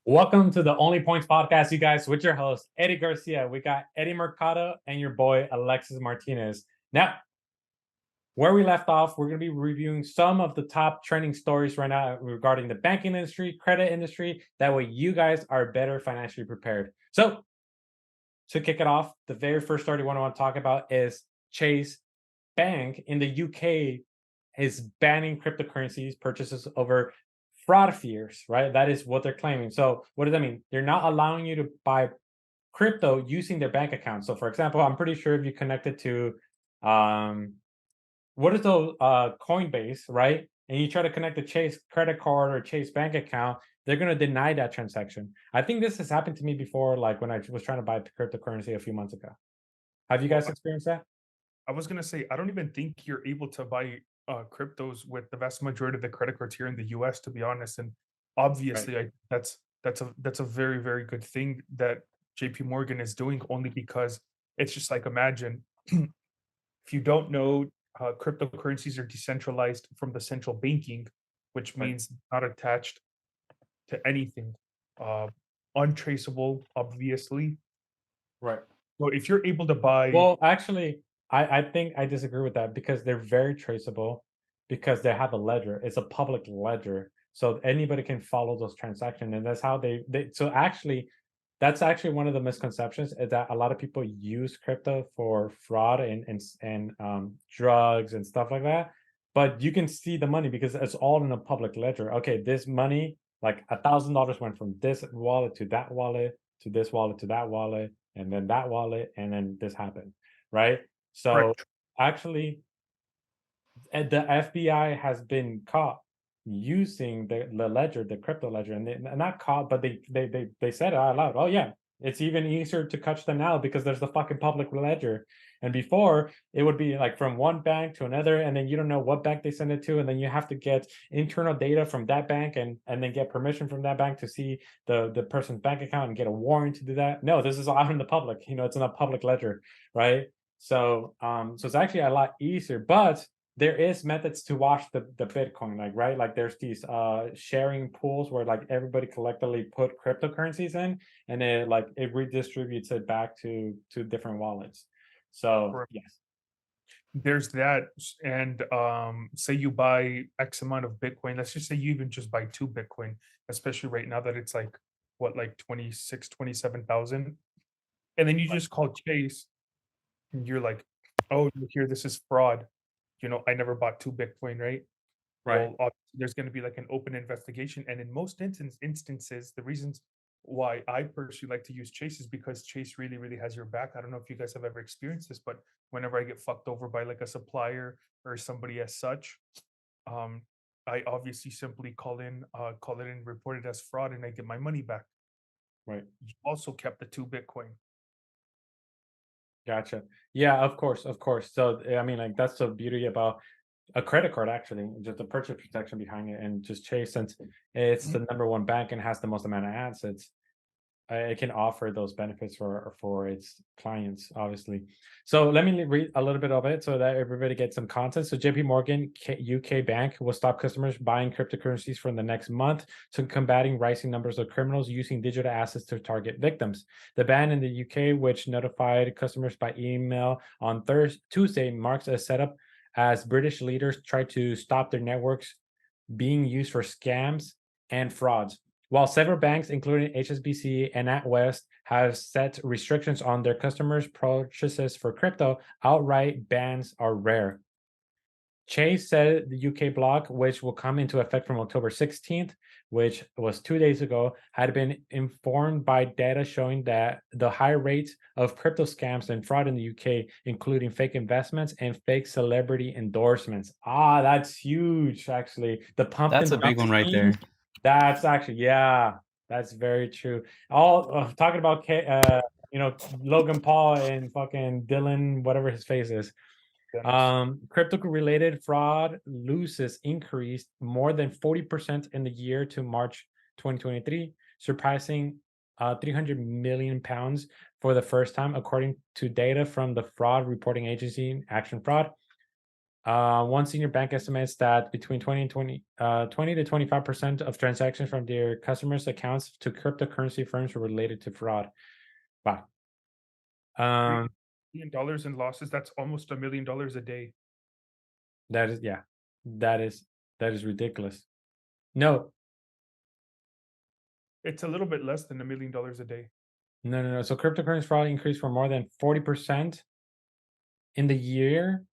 Welcome to the Only Points podcast, you guys, with your host, Eddie Garcia. We got Eddie Mercado and your boy, Alexis Martinez. Now, where we left off, we're going to be reviewing some of the top trending stories right now regarding the banking industry, credit industry. That way, you guys are better financially prepared. So, to kick it off, the very first story I want to talk about is Chase Bank in the UK is banning cryptocurrencies purchases over fraud fears, right? That is what they're claiming. So what does that mean? They're not allowing you to buy crypto using their bank account. So for example, I'm pretty sure if you connect it to um what is the Coinbase, right? And you try to connect the Chase credit card or Chase bank account, they're going to deny that transaction. I think this has happened to me before, like when I was trying to buy cryptocurrency a few months ago. Have you Well, guys experienced that? I was gonna say, I don't even think you're able to buy cryptos with the vast majority of the credit cards here in the US, to be honest. And Right. obviously, that's a very, very good thing that JP Morgan is doing, only because it's just like, imagine if you don't know, cryptocurrencies are decentralized from the central banking, which Right. means not attached to anything, uh, untraceable, obviously. Right. So if you're able to buy, Well, actually, I think I disagree with that because they're very traceable because they have a ledger. It's a public ledger. So anybody can follow those transactions. And that's how they so actually that's actually one of the misconceptions is that a lot of people use crypto for fraud and drugs and stuff like that. But you can see the money because it's all in a public ledger. Okay, this money, like $1,000 went from this wallet to that wallet to this wallet to that wallet and then that wallet, and then this happened, right? So right, actually, the FBI has been caught using the ledger, the crypto ledger, and not caught, but they said it out loud. Oh yeah, it's even easier to catch them now because there's the fucking public ledger. And before it would be like from one bank to another, and then you don't know what bank they send it to, and then you have to get internal data from that bank and then get permission from that bank to see the person's bank account and get a warrant to do that. No, this is out in the public. It's in a public ledger, right? So it's actually a lot easier, but there is methods to watch the Bitcoin, like right, like there's these sharing pools where like everybody collectively put cryptocurrencies in, and it redistributes it back to different wallets. So correct. yes, There's that, and, say you buy X amount of Bitcoin, let's just say you even just buy 2 Bitcoin, especially right now that it's like, what, like 26, 27,000, and then you right, just call Chase, and you're like, "Oh, look here, this is fraud. I never bought 2 Bitcoin," right? right, Well, there's gonna be, like, an open investigation, and in most instances, the reasons why I personally like to use Chase is because Chase really, really has your back. I don't know if you guys have ever experienced this, but whenever I get fucked over by, like, a supplier or somebody as such, um, I obviously simply call it in, report it as fraud, and I get my money back. right. You also kept the 2 Bitcoin. Gotcha. Yeah, of course, of course. So I mean, like that's the beauty about a credit card, actually, just the purchase protection behind it, and just Chase, since it's the number one bank and has the most amount of assets, it can offer those benefits for its clients, obviously. So let me read a little bit of it so that everybody gets some context. So JP Morgan UK Bank will stop customers buying cryptocurrencies for the next month to combating rising numbers of criminals using digital assets to target victims. The ban in the UK, which notified customers by email on Tuesday, marks a setup as British leaders try to stop their networks being used for scams and frauds. While several banks, including HSBC and NatWest, have set restrictions on their customers' purchases for crypto, outright bans are rare. Chase said the UK block, which will come into effect from October 16th, which was 2 days ago, had been informed by data showing that the high rates of crypto scams and fraud in the UK, including fake investments and fake celebrity endorsements. Ah, that's huge, actually. The pump That's and a dump big one right scheme. there. That's actually, yeah, that's very true. All talking about, Logan Paul and fucking Dylan, whatever his face is. Dennis. Crypto related fraud losses increased more than 40% in the year to March 2023, surpassing 300 million pounds for the first time, according to data from the fraud reporting agency Action Fraud. One senior bank estimates that between 20 to 25% of transactions from their customers' accounts to cryptocurrency firms were related to fraud. Wow. $3 Um, million dollars in losses, that's almost $1 million a day. that is, yeah, that is that is ridiculous. No, It's a little bit less than $1 million a day. no, no, no. So cryptocurrency fraud increased from more than 40% in the year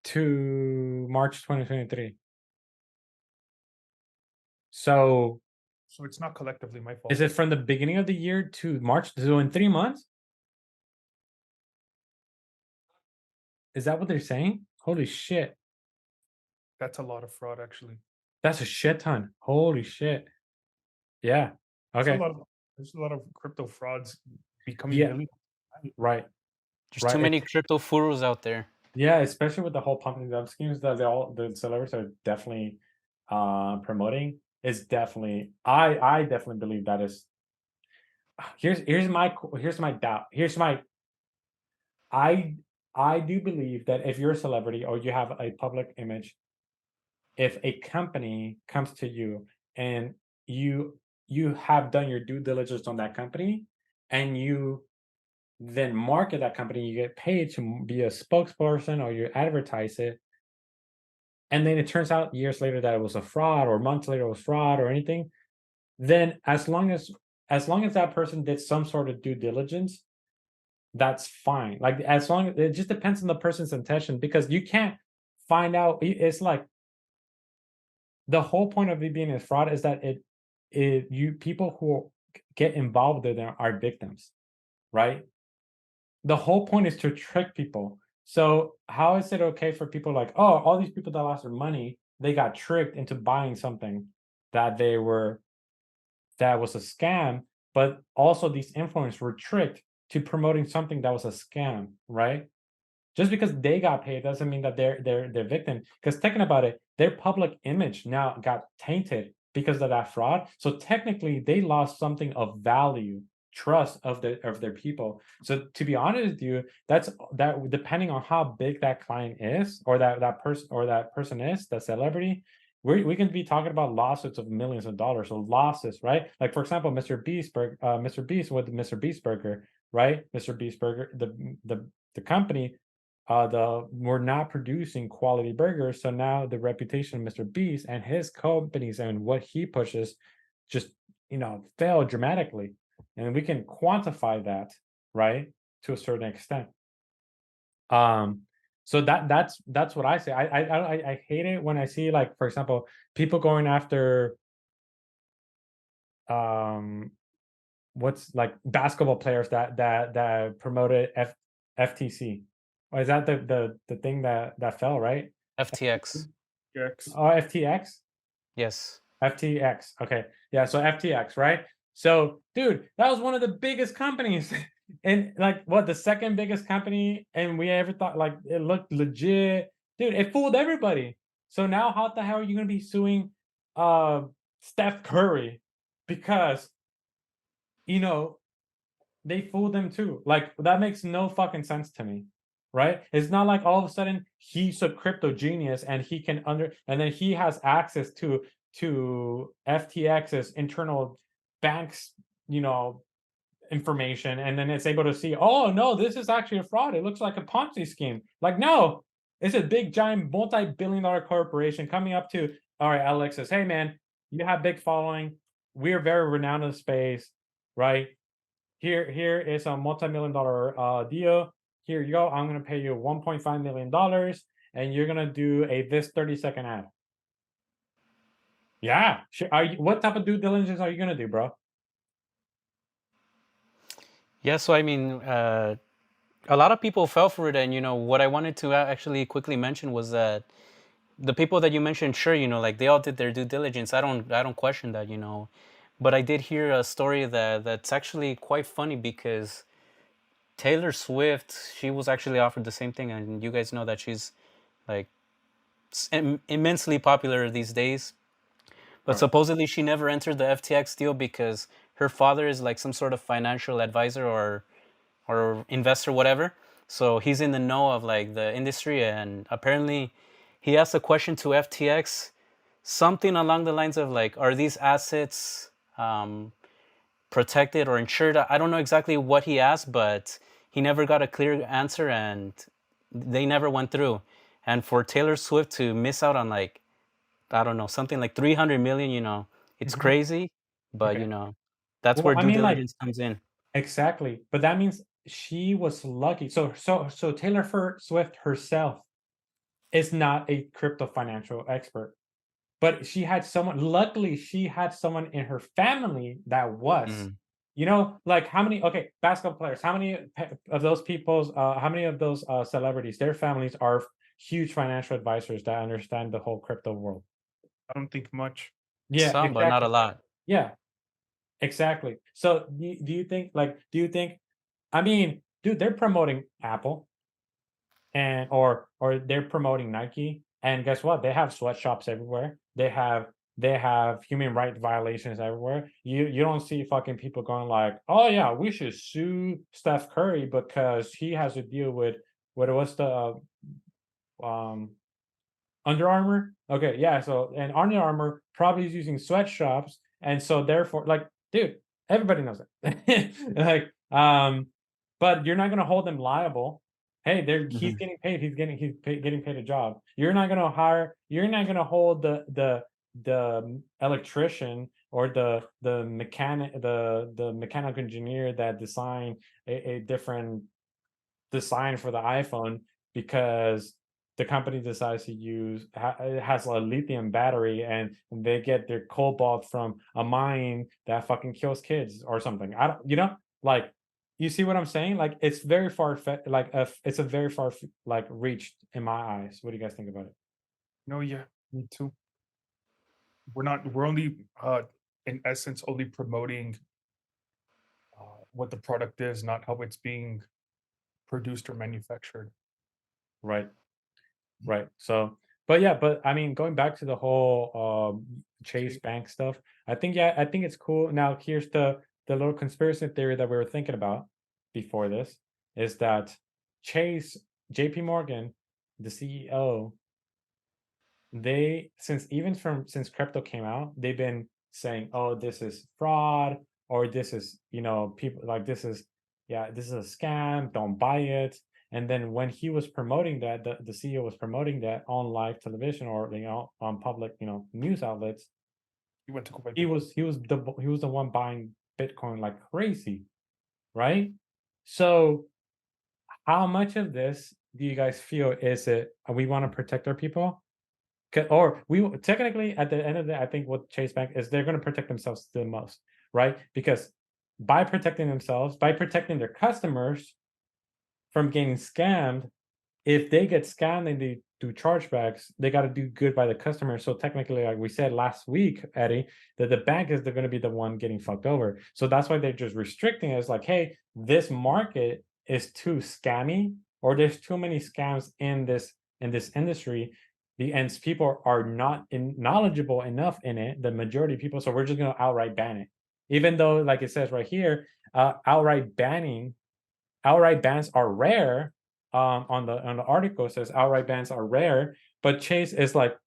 to March 2023. So So it's not collectively my is fault. it from the beginning of the year to March? So in 3 months? Is that what they're saying? Holy shit. That's a lot of fraud, actually. That's a shit ton. Holy shit. Yeah. There's a Okay. lot of there's a lot of crypto frauds becoming Yeah. millions. Right. There's too Right. many crypto furus out there. Yeah, especially with the whole pumping dump schemes that the celebrities are definitely promoting is definitely I definitely believe that is here's my doubt. Here's my I I do believe that if you're a celebrity or you have a public image, if a company comes to you and you have done your due diligence on that company and you then market that company, you get paid to be a spokesperson or you advertise it, and then it turns out years later that it was a fraud or months later it was fraud or anything, then as long as that person did some sort of due diligence, that's fine. Like as long as it just depends on the person's intention because you can't find out. It's like the whole point of it being a fraud is that it you people who get involved in it are victims, right? The whole point is to trick people. So how is it okay for people like, oh, all these people that lost their money, they got tricked into buying something that they were that was a scam, but also these influencers were tricked to promoting something that was a scam, right? Just because they got paid doesn't mean that they're victim. Because thinking about it, their public image now got tainted because of that fraud. So technically, they lost something of value, trust of their people. So to be honest with you, that depending on how big that client is, or that person is, that celebrity. We can be talking about lawsuits of millions of dollars, so losses, right? Like for example, Mr. Beast with Mr. Beast Burger, right? Mr. Beast Burger, the company we're not producing quality burgers. So now the reputation of Mr. Beast and his companies and what he pushes just fail dramatically. And we can quantify that, right? To a certain extent. Um, so that's what I say. I hate it when I see, like, for example, people going after um what's like basketball players that promoted FTC. Or is that the thing that fell, right? FTX. Yes. Oh, FTX? Yes. FTX. Okay. Yeah, so FTX, right? So, dude, that was one of the biggest companies. And like what, the second biggest company, and we ever thought like it looked legit. Dude, it fooled everybody. So now how the hell are you gonna be suing uh Steph Curry because you know they fooled them too. Like that makes no fucking sense to me, right? It's not like all of a sudden he's a crypto genius and he can and then he has access to FTX's internal banks, you know, information, and then it's able to see, oh no, this is actually a fraud. It looks like a Ponzi scheme. Like no, it's a big giant multi-billion-dollar corporation coming up to all right, Alexis, hey man, you have big following. We're very renowned in the space, right? Here is a multi-million dollar deal. Here you go. I'm gonna pay you $1.5 million, and you're gonna do this 30-second ad. Yeah, sure. What type of due diligence are you gonna do, bro? Yeah. So I mean, a lot of people fell for it, and what I wanted to actually quickly mention was that the people that you mentioned, sure, like they all did their due diligence. I don't question that, but I did hear a story that's actually quite funny because Taylor Swift, she was actually offered the same thing, and you guys know that she's like immensely popular these days. But Right. supposedly she never entered the FTX deal because her father is like some sort of financial advisor or investor, whatever. so he's in the know of like the industry, and apparently he asked a question to FTX, something along the lines of like, are these assets protected or insured? I don't know exactly what he asked, but he never got a clear answer, and they never went through. And for Taylor Swift to miss out on like, I don't know, something like 300 million, it's Mhm. crazy, but Okay. that's Well, where I due mean, like, diligence comes in. exactly. But that means she was lucky. So Taylor Swift herself is not a crypto financial expert, but she had someone. Luckily, she had someone in her family that was. Mhm. Like how many? Okay, basketball players. How many of those people's? How many of those celebrities? Their families are huge financial advisors that understand the whole crypto world. I don't think much. Yeah, Some, but not a exactly. lot. Yeah, exactly. So do you think like do you think I mean, dude, they're promoting Apple and or they're promoting Nike, and guess what? They have sweatshops everywhere. They have human right violations everywhere. You don't see fucking people going like, "Oh yeah, we should sue Steph Curry because he has to deal with what's the um Under Armour? Okay, yeah, so and Under Armour probably is using sweatshops, and so therefore, like, dude, everybody knows that. Like, but you're not gonna hold them liable. Hey, he's Mhm. getting paid. Getting paid a job. You're not gonna hold the electrician or the mechanical engineer that designed a different design for the iPhone because the company decides to use it has a lithium battery and they get their cobalt from a mine that fucking kills kids or something. I don't, like you see what I'm saying? Like it's very it's a very like reached in my eyes. What do you guys think about it? No, yeah, me too. We're only in essence only promoting what the product is, not how it's being produced or manufactured. Right. Right. So, but yeah, but I mean, going back to the whole Chase Okay. Bank stuff, I think it's cool. Now, here's the little conspiracy theory that we were thinking about before this is that Chase, JP Morgan, the CEO, they since crypto came out, they've been saying, "Oh, this is fraud," or "This is people like this is a scam. Don't buy it." And then when he was promoting that, the CEO was promoting that on live television or on public news outlets. You went to go buy He Bitcoin. was he was the one buying Bitcoin like crazy, right? So how much of this do you guys feel is it we want to protect our people? Or technically at the end of the day, I think what Chase Bank is they're going to protect themselves the most, right? Because by protecting themselves, by protecting their customers from getting scammed, if they get scammed and they do chargebacks, they got to do good by the customer. So technically, like we said last week, Eddie, that the bank is they're going to be the one getting fucked over. So that's why they're just restricting it. It's like, hey, this market is too scammy, or there's too many scams in this industry. The and people are not knowledgeable enough in it. The majority of people, so we're just going to outright ban it. Even though, like it says right here, outright bans are rare. On the article it says outright bans are rare, but Chase is like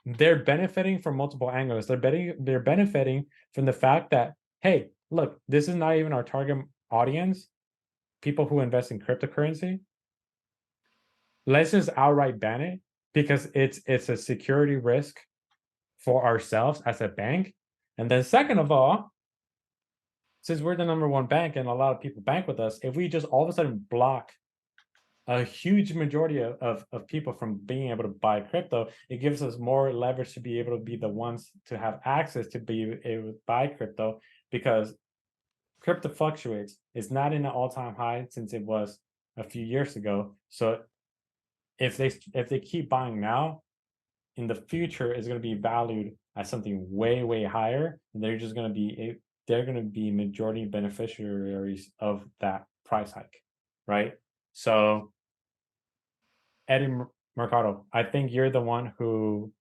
they're benefiting from multiple angles. They're benefiting from the fact that hey, look, this is not even our target audience, people who invest in cryptocurrency. Let's just outright ban it because it's a security risk for ourselves as a bank. And then second of all, since we're the number one bank and a lot of people bank with us, if we just all of a sudden block a huge majority of people from being able to buy crypto, it gives us more leverage to be able to be the ones to have access to be able to buy crypto because crypto fluctuates. It's not in an all-time high since it was a few years ago. So if they keep buying now, in the future it's going to be valued as something way way higher. And they're going to be majority beneficiaries of that price hike, right? So Eddie Mercado, I think you're the one who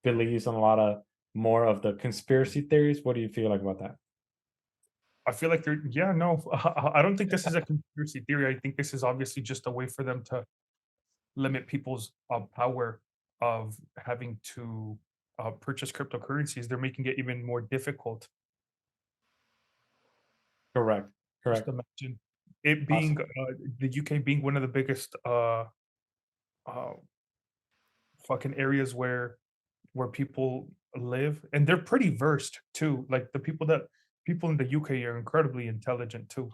believes in a lot of more of the conspiracy theories. What do you feel like about that? I feel like they're yeah, no, I don't think this is a conspiracy theory. I think this is obviously just a way for them to limit people's power of having to purchase cryptocurrencies. They're making it even more difficult. Correct. Just Correct. imagine it being Awesome. the UK being one of the biggest uh, fucking areas where people live, and they're pretty versed too. Like the people in the UK are incredibly intelligent too,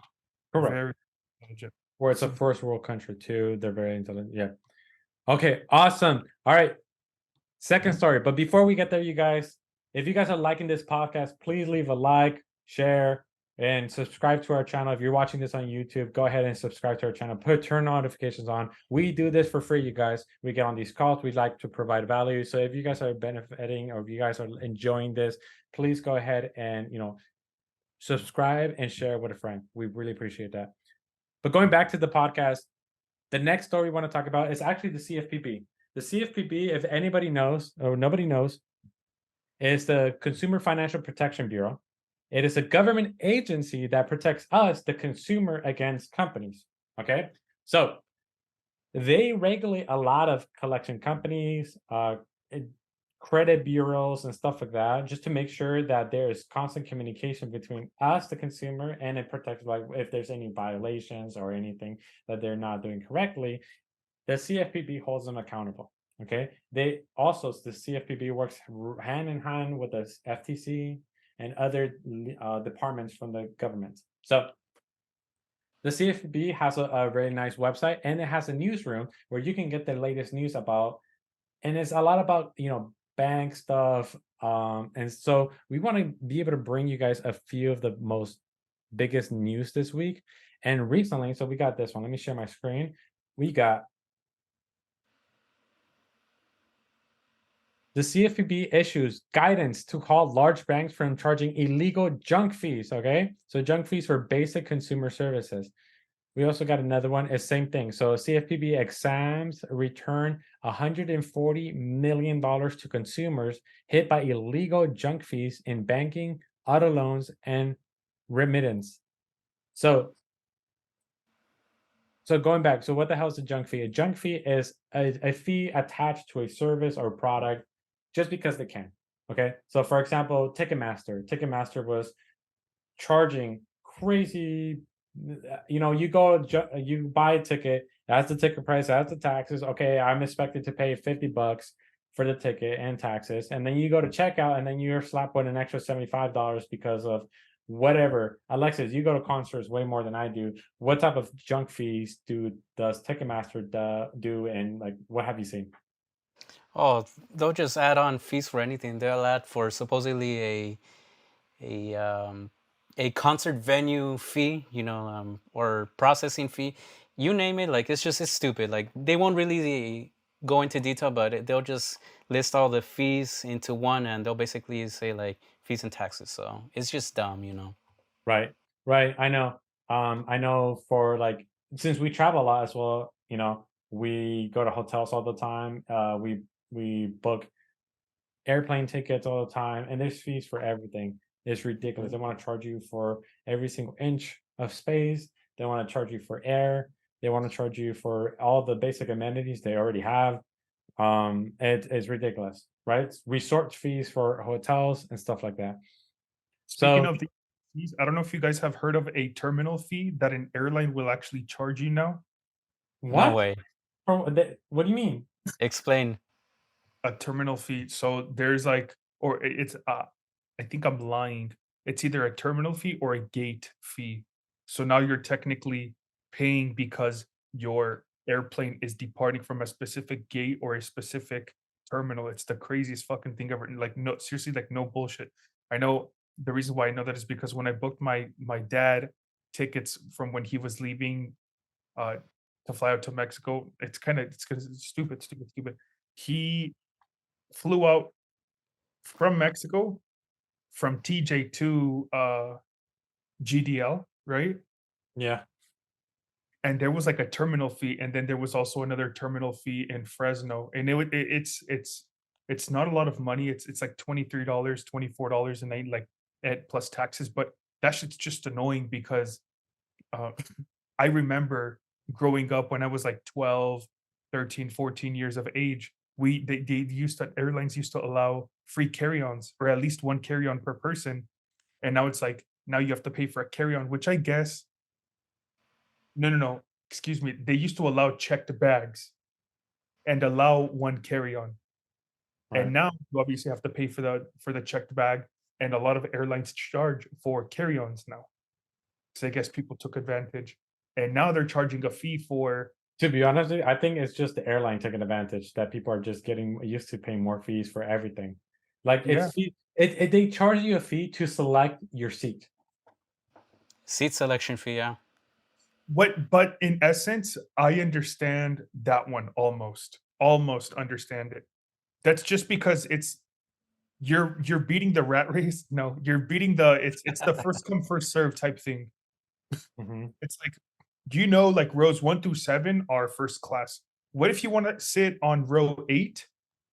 Correct. very intelligent. Where it's a So first world country too. They're very intelligent. Yeah. Okay. Awesome. All right. Second mhm. story. But before we get there, you guys, if you guys are liking this podcast, please leave a like, share, and subscribe to our channel. If you're watching this on YouTube, go ahead and subscribe to our channel. Turn notifications on. We do this for free, you guys. We get on these calls. We like to provide value. So if you guys are benefiting or if you guys are enjoying this, please go ahead and subscribe and share with a friend. We really appreciate that. But going back to the podcast, the next story we want to talk about is actually the CFPB. The CFPB, if anybody knows or nobody knows, is the Consumer Financial Protection Bureau. It is a government agency that protects us, the consumer, against companies. Okay. So they regulate a lot of collection companies, credit bureaus, and stuff like that, just to make sure that there is constant communication between us, the consumer, and it protects, like, if there's any violations or anything that they're not doing correctly, the CFPB holds them accountable. Okay. The CFPB works hand in hand with the FTC and other departments from the government. So the CFPB has a very nice website, and it has a newsroom where you can get the latest news about, and it's a lot about, bank stuff. And so we want to be able to bring you guys a few of the most biggest news this week. And recently, so we got this one. Let me share my screen. We got the CFPB issues guidance to halt large banks from charging illegal junk fees. Okay. So junk fees for basic consumer services. We also got another one, is same thing. So CFPB exams return $140 million to consumers hit by illegal junk fees in banking, auto loans, and remittance. So going back, so what the hell is a junk fee? A junk fee is a fee attached to a service or product just because they can. Okay. So for example, Ticketmaster was charging crazy. You buy a ticket, that's the ticket price, that's the taxes. Okay, I'm expected to pay $50 for the ticket and taxes, and then you go to checkout, and then you're slapped with an extra $75 because of whatever. Alexis, you go to concerts way more than I do. What type of junk fees does Ticketmaster do, and like what have you seen? Oh, they'll just add on fees for anything. They'll add for supposedly a um, a concert venue fee, or processing fee. You name it. Like it's stupid. Like they won't really go into detail, but they'll just list all the fees into one, and they'll basically say like fees and taxes. So it's just dumb. Right. Right. I know. I know for like, since we travel a lot as well, we go to hotels all the time. We book airplane tickets all the time, and there's fees for everything. It's ridiculous. They want to charge you for every single inch of space. They want to charge you for air. They want to charge you for all the basic amenities they already have. It's ridiculous, right? Resort fees for hotels and stuff like that. Speaking So of the fees, I don't know if you guys have heard of a terminal fee that an airline will actually charge you now. No what? way. What do you mean? Explain. A terminal fee. So there's like, or it's I think I'm lying. It's either a terminal fee or a gate fee. So now you're technically paying because your airplane is departing from a specific gate or a specific terminal. It's the craziest fucking thing ever. Like no, seriously, like no bullshit. I know the reason why I know that is because when I booked my dad tickets from when he was leaving uh to fly out to Mexico, it's stupid, stupid, stupid. He flew out from Mexico, from TJ to GDL, right? Yeah. And there was like a terminal fee, and then there was also another terminal fee in Fresno, and it's not a lot of money. It's like $23, $24, and like at plus taxes. But that shit's just annoying because uh, I remember growing up when I was like 12, 13, 14 years of age. They used to airlines used to allow free carry-ons or at least one carry-on per person. And now it's like now you have to pay for a carry-on, which I guess no. Excuse me. They used to allow checked bags and allow one carry-on. And Right. now you obviously have to pay for the checked bag. And a lot of airlines charge for carry-ons now. So I guess people took advantage. And now they're charging a fee for To be honest with you, I think it's just the airline taking advantage that people are just getting used to paying more fees for everything. Like yeah. they charge you a fee to select your seat. Seat selection fee, yeah. But in essence, I understand that one almost. Almost understand it. That's just because you're beating the rat race. No, you're beating it's the first come first serve type thing. Mhm. It's like, do you know like rows 1 through 7 are first class? What if you want to sit on row 8?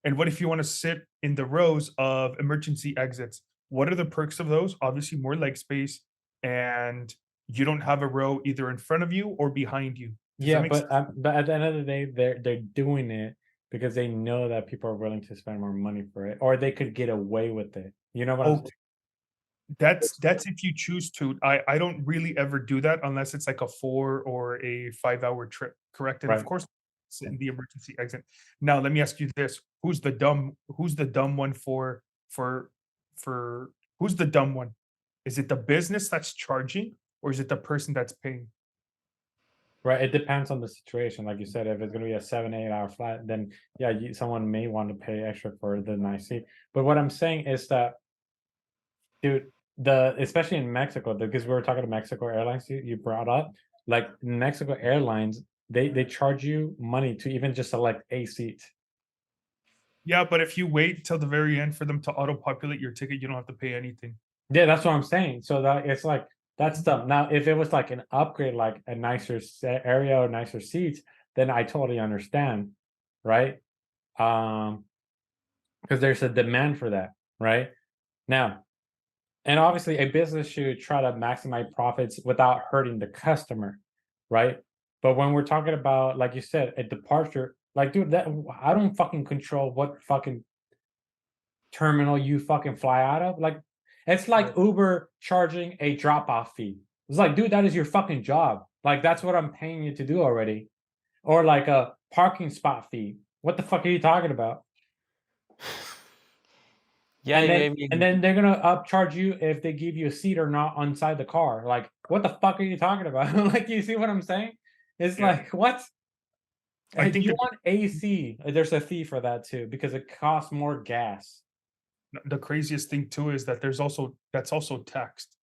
And what if you want to sit in the rows of emergency exits? What are the perks of those? Obviously, more leg space, and you don't have a row either in front of you or behind you. Does that Yeah, make sense? but at the end of the day, they're doing it because they know that people are willing to spend more money for it, or they could get away with it. You know what I'm Oh, saying? that's if you choose to. I don't really ever do that unless it's like a 4 or a 5-hour trip, correct? And of Right. course, sit in the emergency exit. Now, let me ask you this: who's the dumb one for who's the dumb one? Is it the business that's charging, or is it the person that's paying? Right. It depends on the situation. Like you said, if it's gonna be a 7, 8 hour flight, then yeah, someone may want to pay extra for the nice seat. But what I'm saying is that, dude, especially in Mexico, because we were talking to Mexico Airlines, you brought up, like Mexico Airlines, they charge you money to even just select a seat. Yeah, but if you wait till the very end for them to auto-populate your ticket, you don't have to pay anything. Yeah, that's what I'm saying. So that it's like that's dumb. Now, if it was like an upgrade, like a nicer area or nicer seats, then I totally understand, right? Because there's a demand for that, right? Now, and obviously, a business should try to maximize profits without hurting the customer, right? But when we're talking about, like you said, a departure, like, dude, that I don't fucking control what fucking terminal you fucking fly out of. Like, it's like Right. Uber charging a drop off fee. It's like, dude, that is your fucking job. Like, that's what I'm paying you to do already. Or like a parking spot fee. What the fuck are you talking about? Yeah, And then I and mean, then they're gonna upcharge you if they give you a seat or not inside the car. Like, what the fuck are you talking about? Like, you see what I'm saying? It's Yeah. like, what? I think You the want AC? There's a fee for that too because it costs more gas, the craziest thing too is that that's also taxed.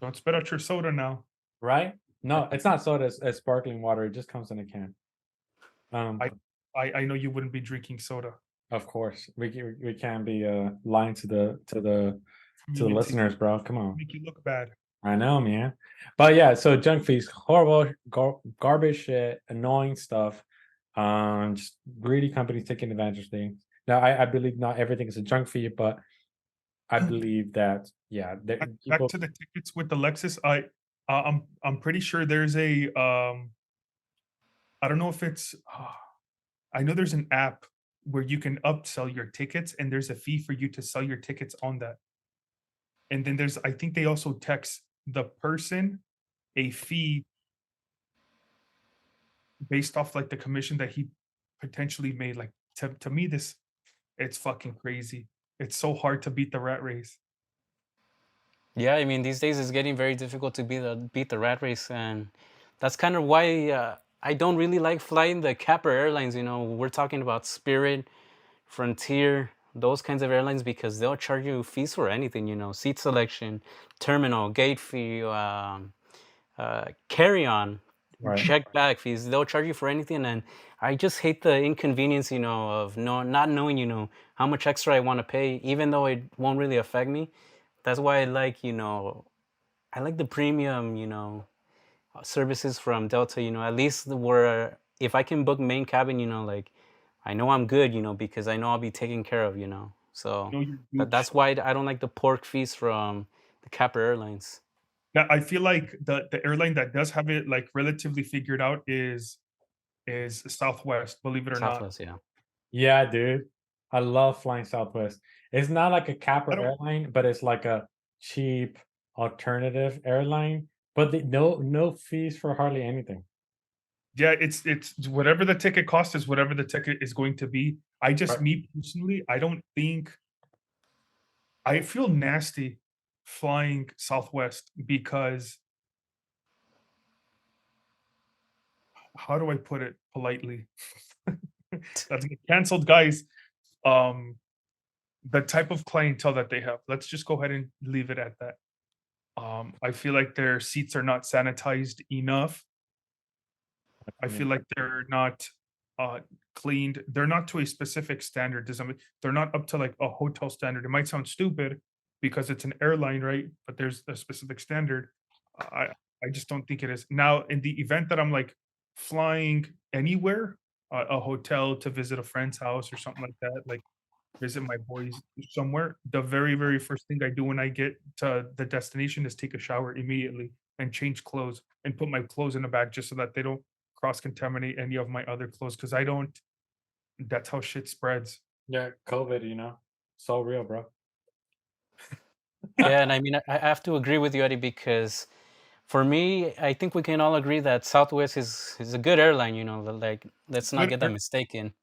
Don't spit out your soda now. right? No, it's not soda. It's sparkling water. It just comes in a can. Um, I I know you wouldn't be drinking soda. of course, we can't be lying to the Community listeners, bro. Come on. make you look bad. I know, man. But yeah, so junk fees, horrible, garbage shit, annoying stuff. Just greedy companies taking advantage of things. Now, I believe not everything is a junk fee, but I believe that yeah, Back people to the tickets with the Lexus. I'm pretty sure there's a I don't know if it's I know there's an app where you can upsell your tickets and there's a fee for you to sell your tickets on that. And then there's I think they also text the person a fee based off like the commission that he potentially made. Like to me, this it's fucking crazy. It's so hard to beat the rat race. yeah, I mean, these days it's getting very difficult to beat the rat race, and that's kind of why I don't really like flying the capper airlines. You know, we're talking about Spirit, Frontier, those kinds of airlines because they'll charge you fees for anything. You know, seat selection, terminal, gate fee, carry on, right. check bag fees. They'll charge you for anything, and I just hate the inconvenience, you know, of not knowing, you know, how much extra I want to pay, even though it won't really affect me. That's why I like, you know, I like the premium, you know, services from Delta. You know, at least where if I can book main cabin, you know, like I know I'm good, you know, because I know I'll be taken care of, you know. You So know you're that's Gooch. why I don't like the pork fees from the Capper Airlines. Yeah, I feel like the airline that does have it like relatively figured out is Southwest, believe it or not. Southwest, yeah. Yeah, dude. I love flying Southwest. It's not like a I capper don't airline, but it's like a cheap alternative airline. But no fees for hardly anything. Yeah, it's whatever the ticket cost is whatever the ticket is going to be. I just Right. me personally, I don't think I feel nasty flying Southwest because how do I put it politely? That's get canceled, guys. Um, the type of clientele that they have. Let's just go ahead and leave it at that. I feel like their seats are not sanitized enough. I feel like they're not uh cleaned. They're not to a specific standard. They're not up to like a hotel standard. It might sound stupid because it's an airline, right? But there's a specific standard. I I just don't think it is. Now, in the event that I'm like flying anywhere, a hotel to visit a friend's house or something like that, like visit my boys somewhere, the very, very first thing I do when I get to the destination is take a shower immediately and change clothes and put my clothes in a bag just so that they don't cross contaminate any of my other clothes because I don't. That's how shit spreads. Yeah, COVID, so real, bro. Yeah, and I mean, I have to agree with you, Eddie, because for me, I think we can all agree that Southwest is a good airline. Like let's not Good. get that mistaken.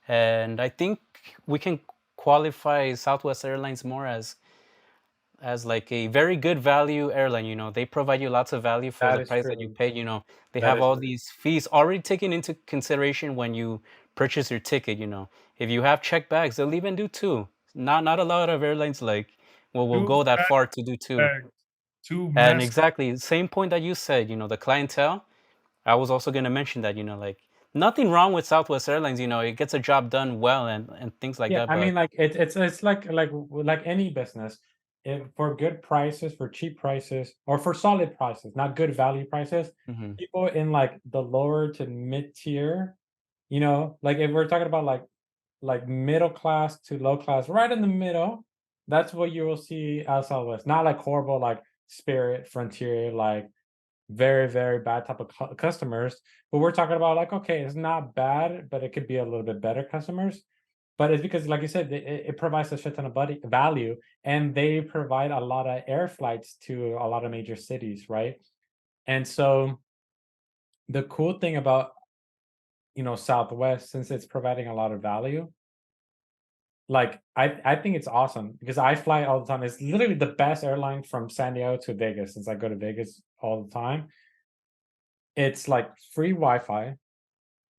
And I think we can qualify Southwest Airlines more as like a very good value airline. They provide you lots of value for That the is price that you true. pay. They That have is all true. these fees already taken into consideration when you purchase your ticket. If you have checked bags, they'll even do two. Not a lot of airlines like will Two go that fat far to do two. bags, two And massive. exactly, same point that you said, the clientele. I was also going to mention that, like nothing wrong with Southwest Airlines, it gets a job done well and things like Yeah, that. I But mean, like it's like any business, if for good prices, for cheap prices, or for solid prices, not good value prices, mhm. people in like the lower to mid tier, like if we're talking about like middle class to low class, right in the middle, that's what you will see at Southwest. Not like horrible like Spirit, Frontier, like very, very bad type of customers. But we're talking about like, okay, it's not bad, but it could be a little bit better customers. But it's because, like you said, it provides a shit ton of value, and they provide a lot of air flights to a lot of major cities, right? And so the cool thing about Southwest, since it's providing a lot of value, like I think it's awesome because I fly all the time. It's literally the best airline from San Diego to Vegas since I go to Vegas all the time. It's like free Wi-Fi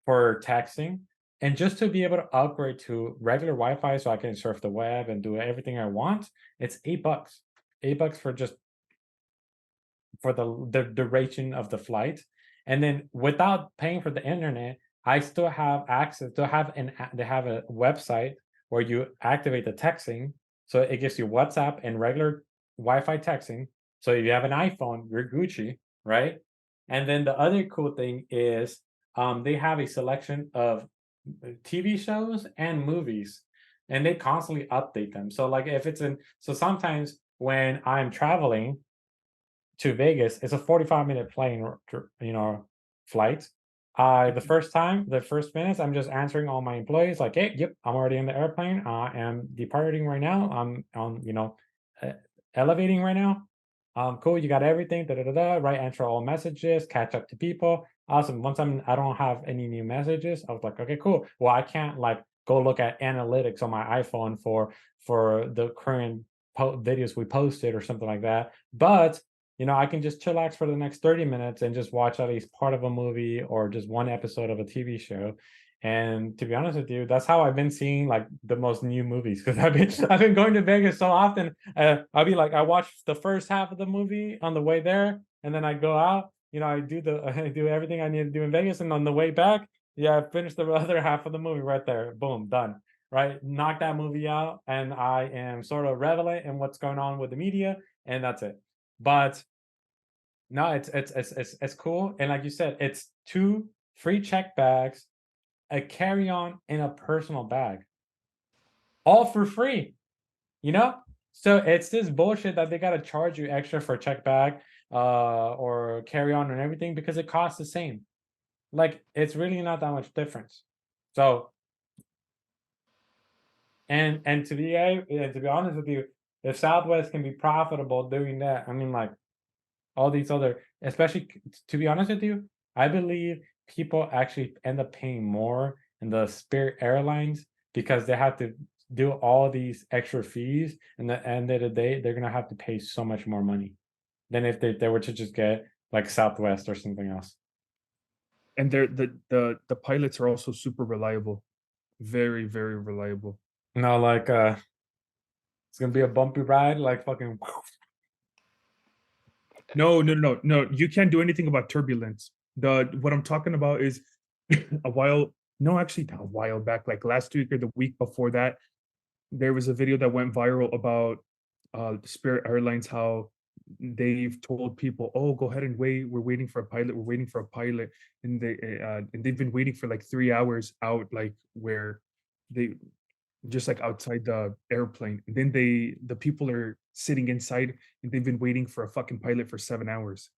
for texting, and just to be able to upgrade to regular Wi-Fi so I can surf the web and do everything I want, it's $8. $8 for just for the duration of the flight. And then without paying for the internet, I still have access to have they have a website where you activate the texting. So it gives you WhatsApp and regular Wi-Fi texting. So if you have an iPhone, you're Gucci, right? And then the other cool thing is they have a selection of TV shows and movies, and they constantly update them. So like if it's in so sometimes when I'm traveling to Vegas, it's a 45-minute plane, flight. The first time, the first minutes, I'm just answering all my employees like, "Hey, yep, I'm already in the airplane. I am departing right now. I'm on, uh, elevating right now. Cool. You got everything. Da da da da. Right. Answer all messages. Catch up to people. Awesome. I don't have any new messages. I was like, okay, cool. Well, I can't like go look at analytics on my iPhone for the current videos we posted or something like that. But I can just chillax for the next 30 minutes and just watch at least part of a movie or just one episode of a TV show. And to be honest with you, that's how I've been seeing like the most new movies because I've been going to Vegas so often. I'll be like, I watch the first half of the movie on the way there, and then I go out. I do I do everything I need to do in Vegas, and on the way back, yeah, I finish the other half of the movie right there. Boom, done. Right, knock that movie out, and I am sort of relevant in what's going on with the media, and that's it. But no, it's cool, and like you said, it's 2 free check bags, a carry-on, and a personal bag, all for free, you know? So it's this bullshit that they gotta charge you extra for check bag, or carry on and everything because it costs the same. Like it's really not that much difference. So and to be honest with you, if Southwest can be profitable doing that, I mean, like all these other, especially to be honest with you, I believe people actually end up paying more in the Spirit Airlines because they have to do all these extra fees, and at the end of the day, they're gonna have to pay so much more money than if they were to just get like Southwest or something else. And they're the pilots are also super reliable, very, very reliable. No, like it's gonna be a bumpy ride, like fucking. No, no, no, no, you can't do anything about turbulence. What I'm talking about is a while no, actually not a while back, like last week or the week before that, there was a video that went viral about Spirit Airlines, how they've told people, "Oh, go ahead and wait. We're waiting for a pilot. We're waiting for a pilot," and they've been waiting for like 3 hours out, like where they just like outside the airplane. And then the people are sitting inside, and they've been waiting for a fucking pilot for 7 hours.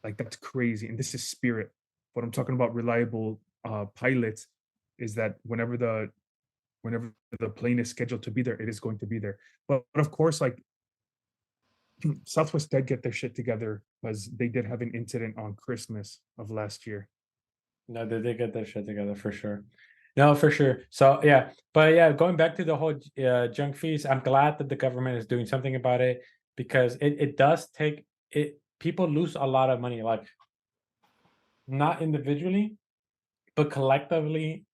Like that's crazy. And this is Spirit. What I'm talking about reliable pilots is that whenever the plane is scheduled to be there, it is going to be there. But of course, like Southwest did get their shit together because they did have an incident on Christmas of last year. No, they did get their shit together for sure. No, for sure. So yeah, but yeah, going back to the whole junk fees, I'm glad that the government is doing something about it because it does take it. People lose a lot of money, like not individually, but collectively.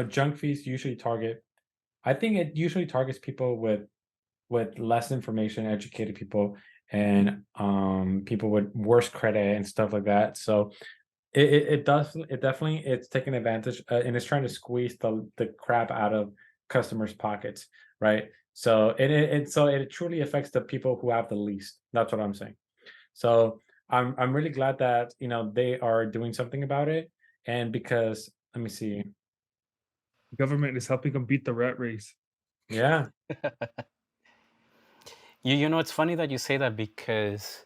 Junk fees usually target. I think it usually targets people with less information, educated people, and people with worse credit and stuff like that. So it definitely it's taking advantage, and it's trying to squeeze the crap out of customers' pockets, right? So it truly affects the people who have the least. That's what I'm saying. So I'm really glad that they are doing something about it, and because let me see, Government is helping them beat the rat race. yeah. You know, it's funny that you say that because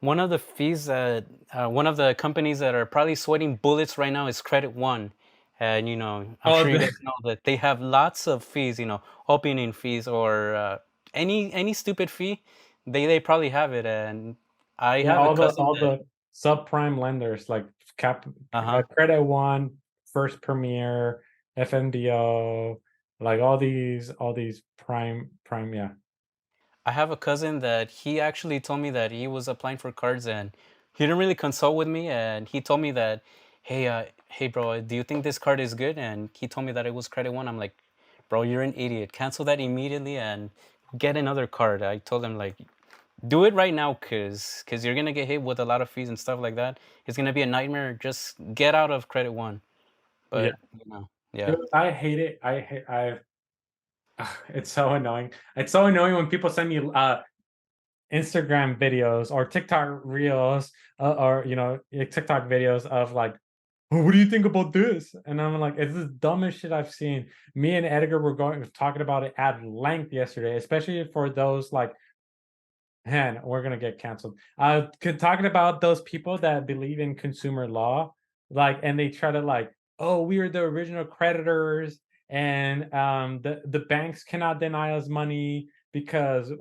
one of the fees that one of the companies that are probably sweating bullets right now is Credit One, and I'm Oh, sure you guys know that they have lots of fees. Opening fees or any stupid fee, they probably have it. And I yeah, have a cousin all that the subprime lenders like uh-huh. Credit One, First Premier, FNBO, like all these prime, yeah. I have a cousin that he actually told me that he was applying for cards and he didn't really consult with me and he told me that, hey bro, do you think this card is good? And he told me that it was Credit One. I'm like, bro, you're an idiot. Cancel that immediately and get another card. I told him like, do it right now, cause you're gonna get hit with a lot of fees and stuff like that. It's gonna be a nightmare. Just get out of Credit One. Yeah. But yeah. Dude, I hate it. It's so annoying. It's so annoying when people send me Instagram videos or TikTok reels, or TikTok videos of like, "Oh, what do you think about this?" And I'm like, it's the dumbest shit I've seen. Me and Edgar were talking about it at length yesterday, especially for those like, man, we're gonna get canceled. Talking about those people that believe in consumer law, like, and they try to like, oh, we are the original creditors, and the banks cannot deny us money because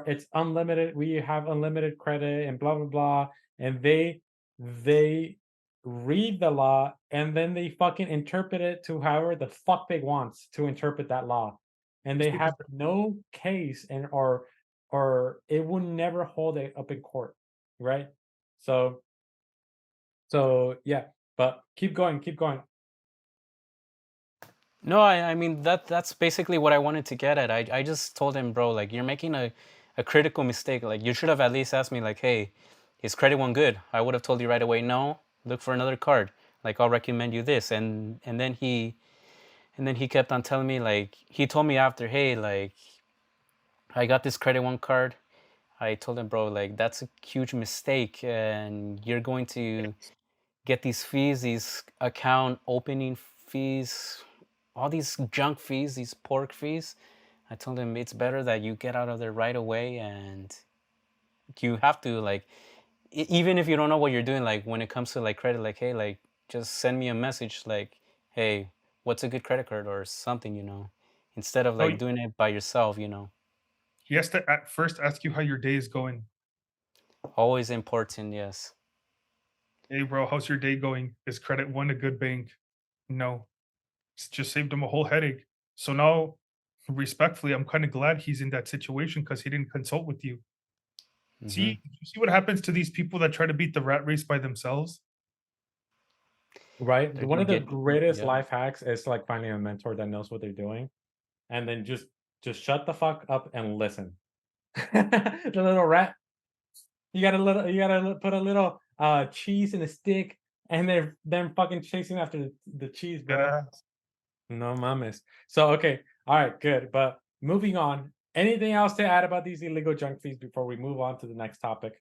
it's unlimited. We have unlimited credit and blah blah blah. And they read the law and then they fucking interpret it to however the fuck they want to interpret that law, and Just they have because no case and or it would never hold it up in court, right? So yeah, but keep going, keep going. No, I mean that's basically what I wanted to get at. I just told him, bro, like you're making a critical mistake. Like you should have at least asked me, like, hey, is Credit One good? I would have told you right away, no, look for another card. Like I'll recommend you this. And then he kept on telling me, like he told me after, hey, like I got this Credit One card. I told him, bro, like that's a huge mistake, and you're going to get these fees, these account opening fees, all these junk fees, these pork fees. I told him it's better that you get out of there right away, and you have to like, even if you don't know what you're doing, like when it comes to like credit, like, hey, like just send me a message, like, hey, what's a good credit card or something, instead of Oh, like doing it by yourself. he has to at first ask you how your day is going. Always important, yes. Hey, bro, how's your day going? Is Credit One a good bank? No, it's just saved him a whole headache. So now, respectfully, I'm kind of glad he's in that situation because he didn't consult with you. Hmm. See, you see what happens to these people that try to beat the rat race by themselves? Right. They're One gonna of the get, greatest yeah. life hacks is like finding a mentor that knows what they're doing, and then just shut the fuck up and listen. The little rat. Put a little cheese in a stick, and they're fucking chasing after the cheese, bro. Yeah. No mames. So okay, all right, good. But moving on. Anything else to add about these illegal junk fees before we move on to the next topic?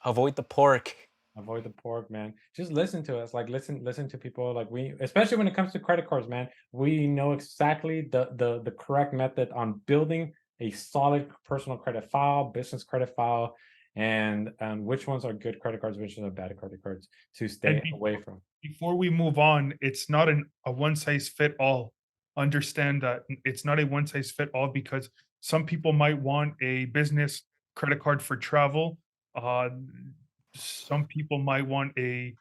Avoid the pork. Avoid the pork, man. Just listen to us. Like listen to people. Like we, especially when it comes to credit cards, man. We know exactly the correct method on building a solid personal credit file, business credit file, and which ones are good credit cards, which ones are bad credit cards to And stay away from. before we move on, it's not a one size fit all. Understand that it's not a one size fit all because some people might want a business credit card for travel. Uh, some people might want a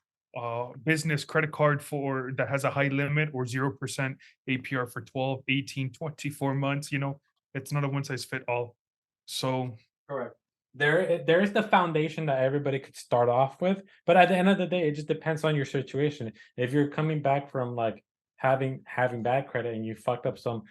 business credit card for that has a high limit or 0% APR for 12, 18, 24 months. It's not a one size fit all. So Correct. There is the foundation that everybody could start off with, but at the end of the day, it just depends on your situation. If you're coming back from like having bad credit and you fucked up some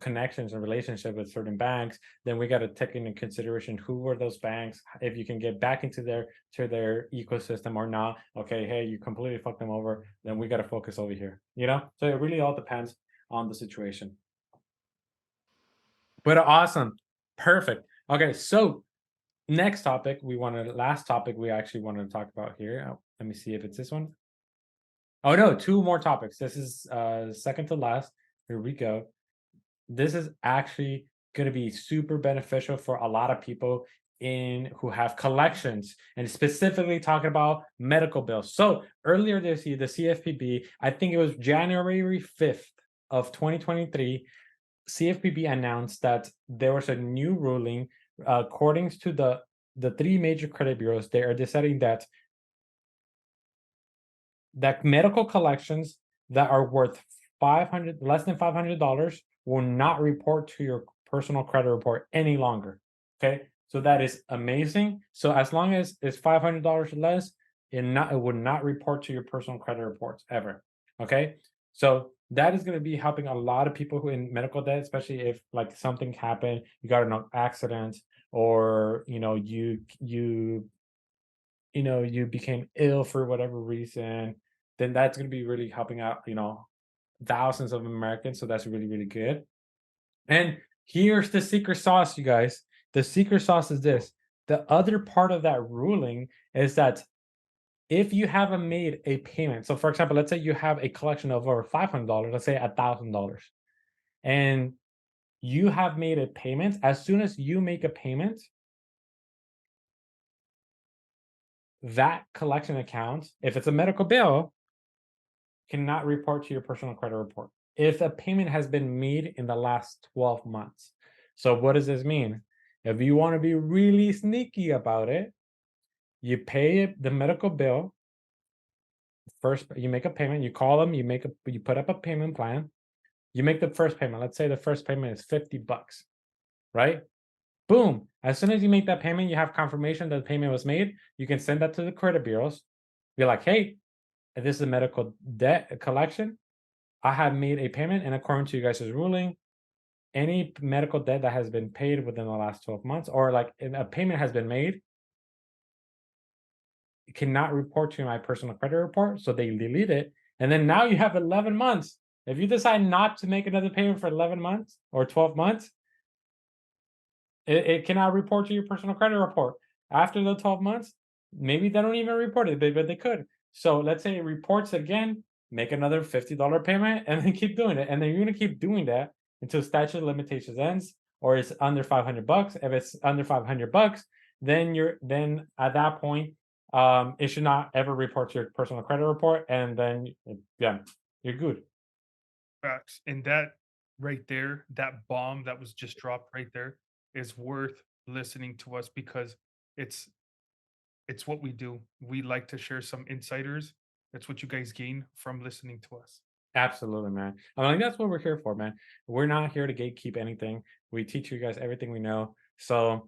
connections and relationship with certain banks, then we got to take into consideration who were those banks, if you can get back into their ecosystem or not. Okay, hey, you completely fucked them over, then we got to focus over here. So it really all depends on the situation. But awesome, perfect. Okay, so next topic last topic we actually wanted to talk about here. Let me see if it's this one. Oh no, two more topics. This is second to last. Here we go. This is actually going to be super beneficial for a lot of people in who have collections, and specifically talking about medical bills. So earlier this year, the CFPB, I think it was January 5th of 2023, CFPB announced that there was a new ruling. According to the three major credit bureaus, they are deciding that medical collections that are worth less than $500 will not report to your personal credit report any longer. Okay, so that is amazing. So as long as it's $500 or less, it would not report to your personal credit reports ever. Okay, so that is going to be helping a lot of people who in medical debt, especially if like something happened, you got in an accident, or you became ill for whatever reason, then that's going to be really helping out, thousands of Americans. So that's really, really good. And here's the secret sauce, you guys. The secret sauce is this. The other part of that ruling is that if you haven't made a payment, so for example, let's say you have a collection of over $500, let's say $1,000, and you have made a payment, as soon as you make a payment, that collection account, if it's a medical bill, cannot report to your personal credit report if a payment has been made in the last 12 months. So what does this mean? If you want to be really sneaky about it, you pay the medical bill. First, you make a payment, you call them, you put up a payment plan, you make the first payment. Let's say the first payment is $50, right? Boom. As soon as you make that payment, you have confirmation that the payment was made. You can send that to the credit bureaus. Be like, hey, this is a medical debt collection. I have made a payment, and according to you guys' ruling, any medical debt that has been paid within the last 12 months, or like if a payment has been made, it cannot report to my personal credit report. So they delete it. And then now you have 11 months. If you decide not to make another payment for 11 months or 12 months, it cannot report to your personal credit report. After the 12 months, maybe they don't even report it, but they could. So let's say it reports again, make another $50 payment, and then keep doing it. And then you're gonna keep doing that until statute of limitations ends, or it's under $500. If it's under $500, then at that point, it should not ever report to your personal credit report, and then yeah, you're good. Facts. And that right there, that bomb that was just dropped right there is worth listening to us because it's it's what we do. We like to share some insiders. That's what you guys gain from listening to us. Absolutely, man. I mean, that's what we're here for, man. We're not here to gatekeep anything. We teach you guys everything we know. So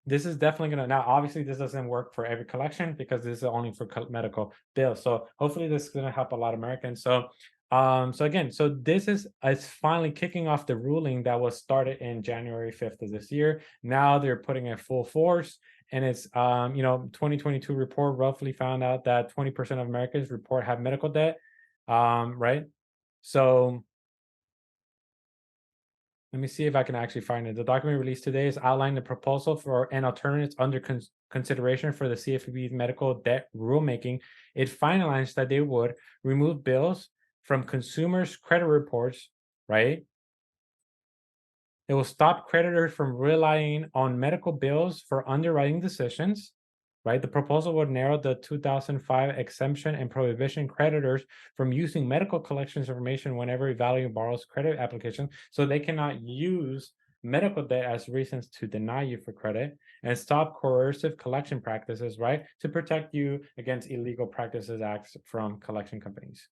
this is definitely gonna now. Obviously, this doesn't work for every collection because this is only for medical bills. So hopefully, this is gonna help a lot of Americans. So, so again, so this is it's finally kicking off the ruling that was started in January 5th of this year. Now they're putting it full force, and it's 2022 report roughly found out that 20% of Americans report have medical debt. Right. So let me see if I can actually find it. The document released today is outlining the proposal for an alternatives under consideration for the CFPB's medical debt rulemaking. It finalized that they would remove bills from consumers' credit reports, right? It will stop creditors from relying on medical bills for underwriting decisions, right? The proposal would narrow the 2005 exemption and prohibition creditors from using medical collections information whenever evaluating borrower's credit application, so they cannot use medical debt as reasons to deny you for credit, and stop coercive collection practices, right? To protect you against illegal practices acts from collection companies.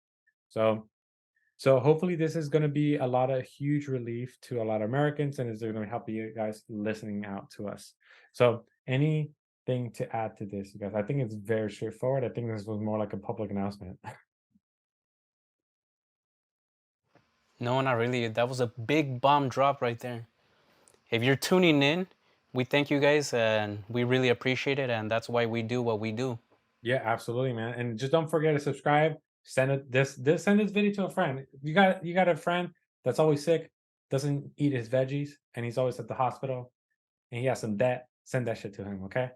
So hopefully this is going to be a lot of huge relief to a lot of Americans, and is going to help you guys listening out to us. So anything to add to this, you guys? I think it's very straightforward. I think this was more like a public announcement. No, not really. That was a big bomb drop right there. If you're tuning in, we thank you guys and we really appreciate it. And that's why we do what we do. Yeah, absolutely, man. And just don't forget to subscribe. Send it send this video to a friend. You got a friend that's always sick, doesn't eat his veggies, and he's always at the hospital, and he has some debt. Send that shit to him, okay?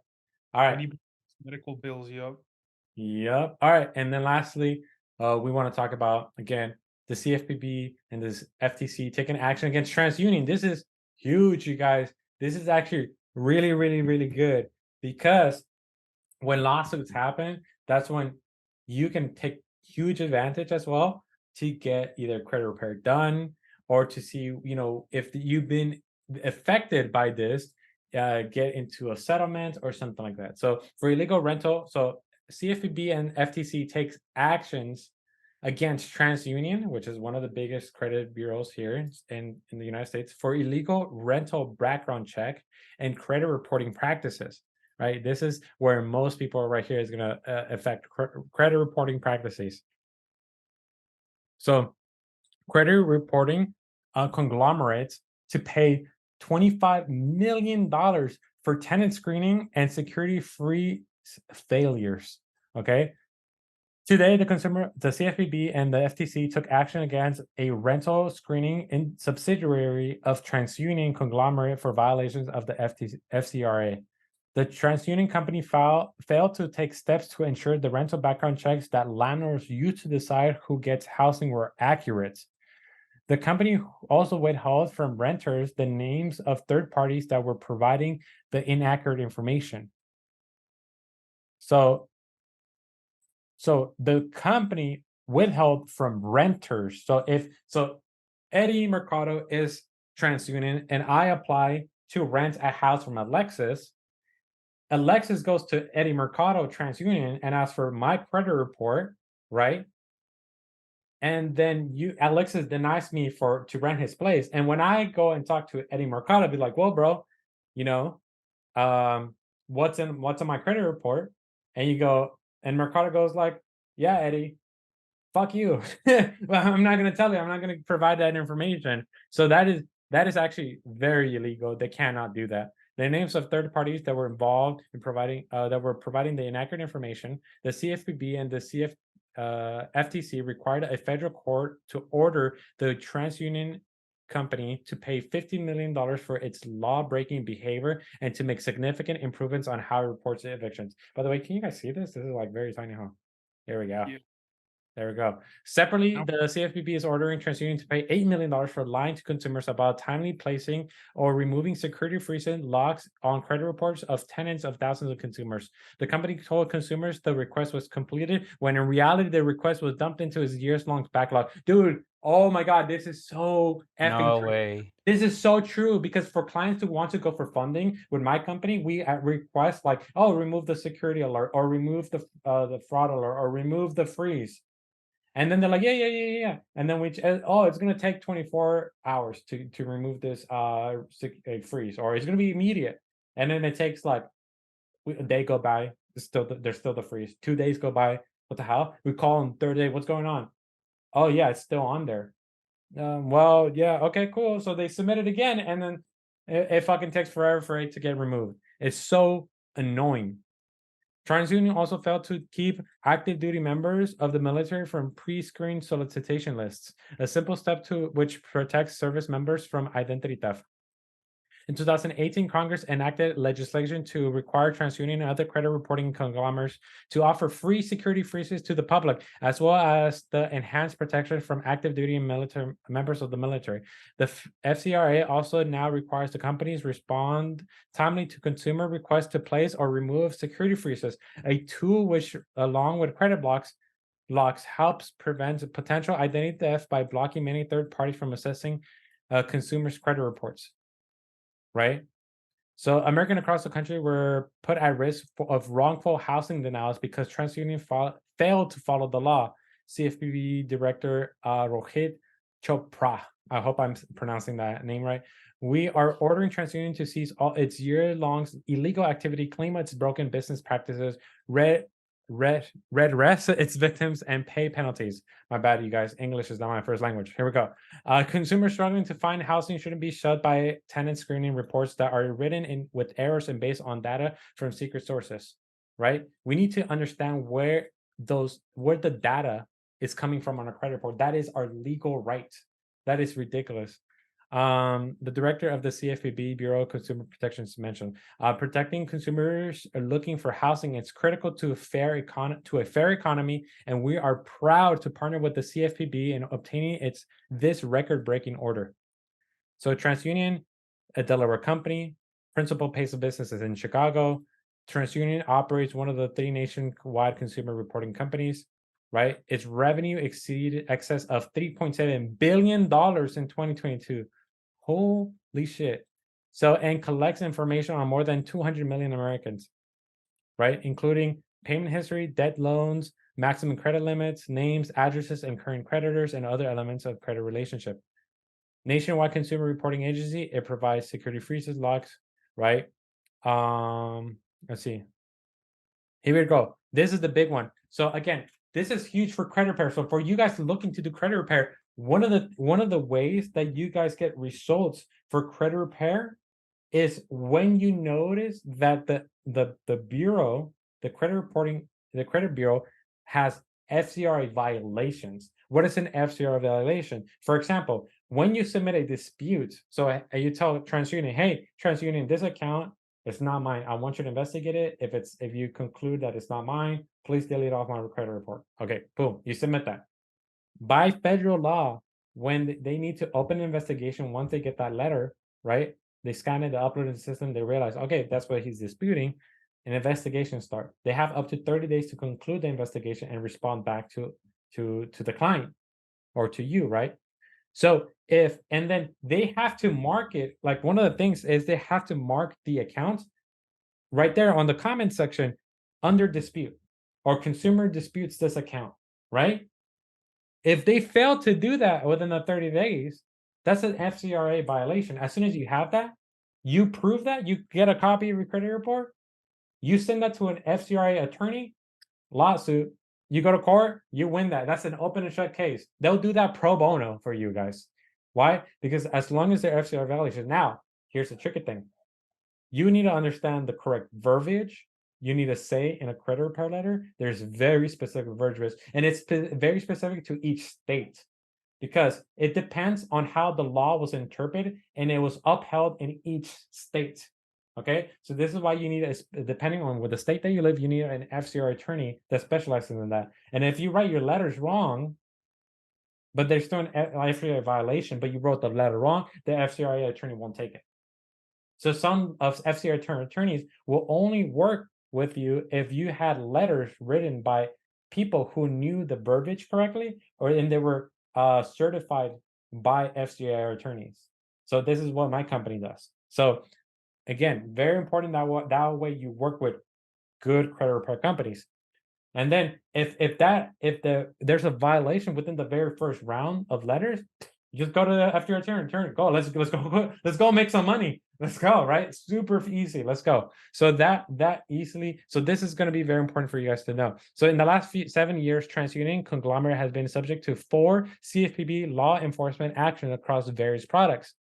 All right. Any medical bills, yo. Yep. All right. And then lastly, we want to talk about again the CFPB and this FTC taking action against TransUnion. This is huge, you guys. This is actually really, really, really good because when lawsuits happen, that's when you can take huge advantage as well to get either credit repair done or to see, if you've been affected by this, get into a settlement or something like that. So for illegal rental, so CFPB and FTC takes actions against TransUnion, which is one of the biggest credit bureaus here in the United States, for illegal rental background check and credit reporting practices. Right, this is where most people right here is going to affect credit reporting practices. So, credit reporting conglomerates to pay $25 million for tenant screening and security-free failures. Okay. Today, the CFPB and the FTC took action against a rental screening in subsidiary of TransUnion conglomerate for violations of the FCRA. The TransUnion company failed to take steps to ensure the rental background checks that landlords use to decide who gets housing were accurate. The company also withheld from renters the names of third parties that were providing the inaccurate information. So the company withheld from renters. So Eddie Mercado is TransUnion and I apply to rent a house from Alexis goes to Eddie Mercado TransUnion and asks for my credit report, right? And then Alexis denies me to rent his place. And when I go and talk to Eddie Mercado, I'd be like, well, bro, what's in my credit report? And Mercado goes like, yeah, Eddie, fuck you. Well, I'm not gonna tell you, I'm not gonna provide that information. So that is actually very illegal. They cannot do that. The names of third parties that were involved in providing the inaccurate information, the CFPB and the FTC required a federal court to order the TransUnion company to pay $50 million for its law-breaking behavior and to make significant improvements on how it reports evictions. By the way, can you guys see this? This is like very tiny, huh? Here we go. Yeah. There we go. Separately, No. the CFPB is ordering TransUnion to pay $8 million for lying to consumers about timely placing or removing security freezing locks on credit reports of tens of thousands of consumers. The company told consumers the request was completed when in reality the request was dumped into his years-long backlog. Dude, oh my God, this is so effing No true. way. This is so true because for clients who want to go for funding with my company, we request like, oh, remove the security alert or remove the fraud alert or remove the freeze. And then they're like, yeah. And then oh, it's gonna take 24 hours to remove this freeze, or it's gonna be immediate. And then it takes like a day go by, there's still the freeze. 2 days go by. What the hell? We call them third day. What's going on? Oh yeah, it's still on there. Well, yeah, okay, cool. So they submit it again, and then it fucking takes forever for it to get removed. It's so annoying. TransUnion also failed to keep active duty members of the military from pre-screened solicitation lists, a simple step to which protects service members from identity theft. In 2018, Congress enacted legislation to require TransUnion and other credit reporting conglomerates to offer free security freezes to the public, as well as the enhanced protection from active duty and military members of the military. The FCRA also now requires the companies respond timely to consumer requests to place or remove security freezes, a tool which, along with credit locks, helps prevent potential identity theft by blocking many third parties from accessing consumers' credit reports. Right? So Americans across the country were put at risk of wrongful housing denials because TransUnion failed to follow the law. CFPB Director Rohit Chopra. I hope I'm pronouncing that name right. We are ordering TransUnion to cease all its year-long illegal activity, claim its broken business practices, redress its victims, and pay penalties. My bad, you guys. English is not my first language. Here we go. Consumers struggling to find housing shouldn't be shut by tenant screening reports that are written in with errors and based on data from secret sources. Right? We need to understand where the data is coming from on a credit report. That is our legal right. That is ridiculous. The director of the CFPB Bureau of Consumer Protection mentioned protecting consumers looking for housing is critical to a fair economy, and we are proud to partner with the CFPB in obtaining this record-breaking order. So TransUnion, a Delaware company, principal place of business is in Chicago. TransUnion operates one of the 3 nationwide consumer reporting companies. Right, its revenue exceeded excess of $3.7 billion in 2022. Holy shit. So, and collects information on more than 200 million Americans, right? Including payment history, debt loans, maximum credit limits, names, addresses, and current creditors, and other elements of credit relationship. Nationwide consumer reporting agency, it provides security freezes, locks, right? Let's see. Here we go. This is the big one. So again, this is huge for credit repair. So for you guys looking to do credit repair, one of the ways that you guys get results for credit repair is when you notice that the bureau, the credit bureau has FCRA violations. What is an FCRA violation? For example, when you submit a dispute, so you tell TransUnion, hey, TransUnion, this account it's not mine. I want you to investigate it. If you conclude that it's not mine, please delete off my credit report. Okay, boom, you submit that. By federal law, when they need to open an investigation, once they get that letter, right? They scan it, they upload it to the system, they realize, okay, that's what he's disputing. An investigation start. They have up to 30 days to conclude the investigation and respond back to the client or to you, right? So and then they have to mark it, like one of the things is they have to mark the account right there on the comment section under dispute or consumer disputes this account, right? If they fail to do that within the 30 days, that's an FCRA violation. As soon as you have that, you prove that, you get a copy of your credit report, you send that to an FCRA attorney, lawsuit, you go to court, you win that. That's an open and shut case. They'll do that pro bono for you guys. Why? Because as long as they're FCRA violations. Now, here's the tricky thing. You need to understand the correct verbiage. You need to say in a credit repair letter, there's very specific verbiage, and it's very specific to each state because it depends on how the law was interpreted and it was upheld in each state. Okay, so this is why you need, depending on what the state that you live, you need an FCRA attorney that specializes in that. And if you write your letters wrong, but there's still an FCRA violation, but you wrote the letter wrong, the FCRA attorney won't take it. So some of FCRA attorneys will only work with you if you had letters written by people who knew the verbiage correctly, and they were certified by FCRA attorneys. So this is what my company does. So again, very important that way you work with good credit repair companies. And then if there's a violation within the very first round of letters, you just go to the after your turn, go. Let's go make some money. Let's go, right? Super easy. Let's go. So that easily. So this is going to be very important for you guys to know. So in the last 7 years, TransUnion conglomerate has been subject to 4 CFPB law enforcement actions across various products.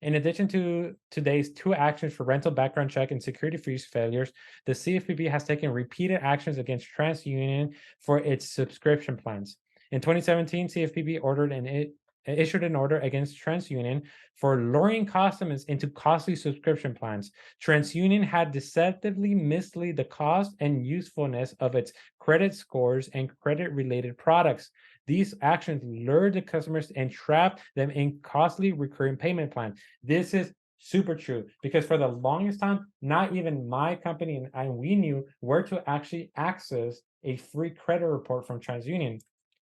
In addition to today's 2 actions for rental background check and security freeze failures, the CFPB has taken repeated actions against TransUnion for its subscription plans. In 2017, CFPB issued an order against TransUnion for luring customers into costly subscription plans. TransUnion had deceptively misled the cost and usefulness of its credit scores and credit-related products. These actions lured the customers and trapped them in costly recurring payment plans. This is super true because for the longest time, not even my company and we knew where to actually access a free credit report from TransUnion.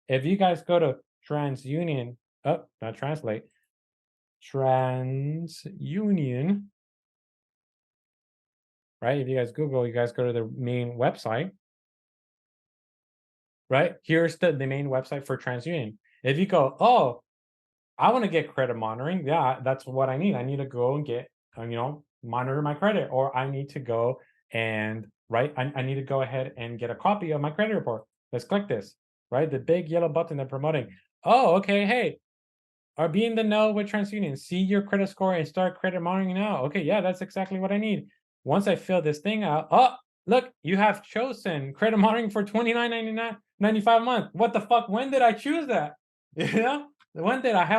If you guys go to TransUnion, not translate, TransUnion, right? If you guys Google, you guys go to the main website, right? Here's the main website for TransUnion. If you go, oh, I want to get credit monitoring. Yeah, that's what I need. I need to go and get, monitor my credit, or I need to go and, right, I need to go ahead and get a copy of my credit report. Let's click this, right? The big yellow button they're promoting. Oh, okay. Hey, are be in the know with TransUnion. See your credit score and start credit monitoring now. Okay, yeah, that's exactly what I need. Once I fill this thing out, oh, look, you have chosen credit monitoring for $29.95 a month. What the fuck? When did I choose that? How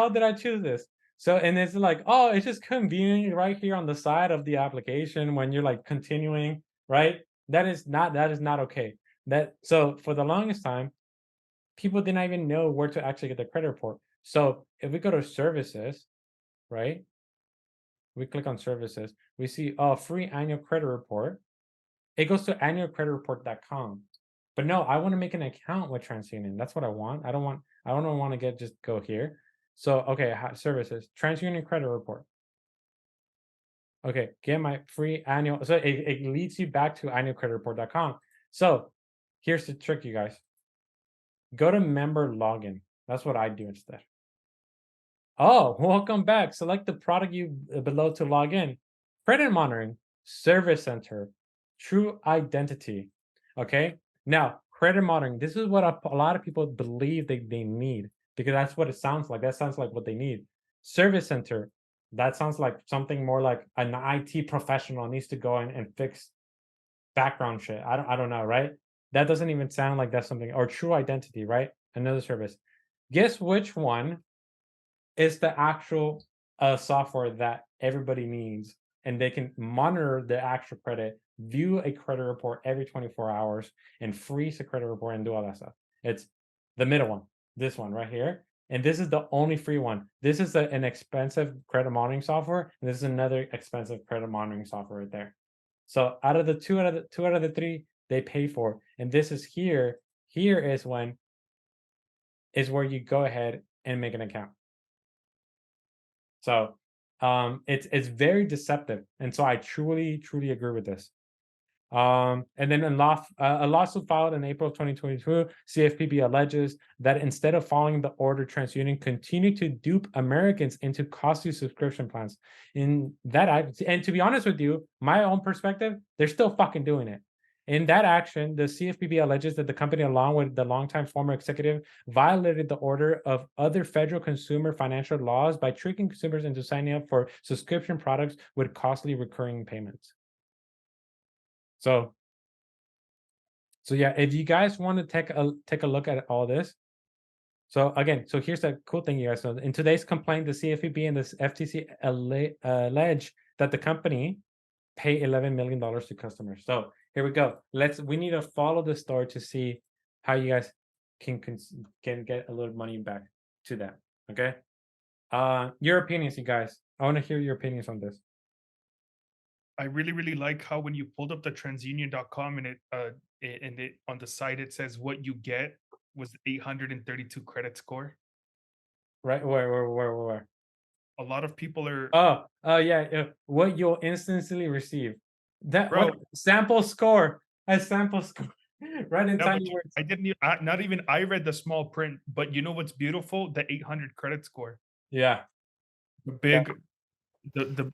did I choose this? So, and it's like, oh, it's just convenient right here on the side of the application when you're like continuing, right? That is not okay. So for the longest time, people didn't even know where to actually get the credit report. So if we go to services, right? We click on services, we see free annual credit report. It goes to annualcreditreport.com. But no, I want to make an account with TransUnion. That's what I want. I don't want to just go here. So okay, services, TransUnion credit report. Okay, get my free annual. So it leads you back to annualcreditreport.com. So here's the trick, you guys. Go to member login. That's what I do instead. Oh, welcome back. Select the product you below to log in. Credit monitoring, service center, true identity. Okay. Now, credit monitoring, this is what a lot of people believe they need because that's what it sounds like. That sounds like what they need. Service center, that sounds like something more like an IT professional needs to go in and fix background shit. I don't know, right? That doesn't even sound like that's something, or true identity, right? Another service. Guess which one is the actual software that everybody needs, and they can monitor the actual credit, view a credit report every 24 hours, and freeze the credit report and do all that stuff. It's the middle one, this one right here. And this is the only free one. This is an expensive credit monitoring software, and this is another expensive credit monitoring software right there. So out of the two out of the three, they pay for. And this is here. Here is where you go ahead and make an account. So it's very deceptive, and so I truly agree with this. And then a lawsuit filed in April of 2022, CFPB alleges that instead of following the order, TransUnion continued to dupe Americans into costly subscription plans. And to be honest with you, my own perspective, they're still fucking doing it. In that action, the CFPB alleges that the company, along with the longtime former executive, violated the order of other federal consumer financial laws by tricking consumers into signing up for subscription products with costly recurring payments. So yeah, if you guys want to take a look at all this. So again, so here's the cool thing, you guys. So in today's complaint, the CFPB and the FTC allege that the company pay $11 million to customers. So here we go. We need to follow the story to see how you guys can get a little money back to them. Okay. Your opinions, you guys. I want to hear your opinions on this. I really, really like how when you pulled up the transunion.com and it on the site it says what you get was 832 credit score. Right? Where? A lot of people are, Oh, yeah. What you'll instantly receive. That bro. what sample score? A sample score. Right in No, tiny but words. I didn't. Not even I read the small print. But you know what's beautiful? The 800 credit score. Yeah. The big, the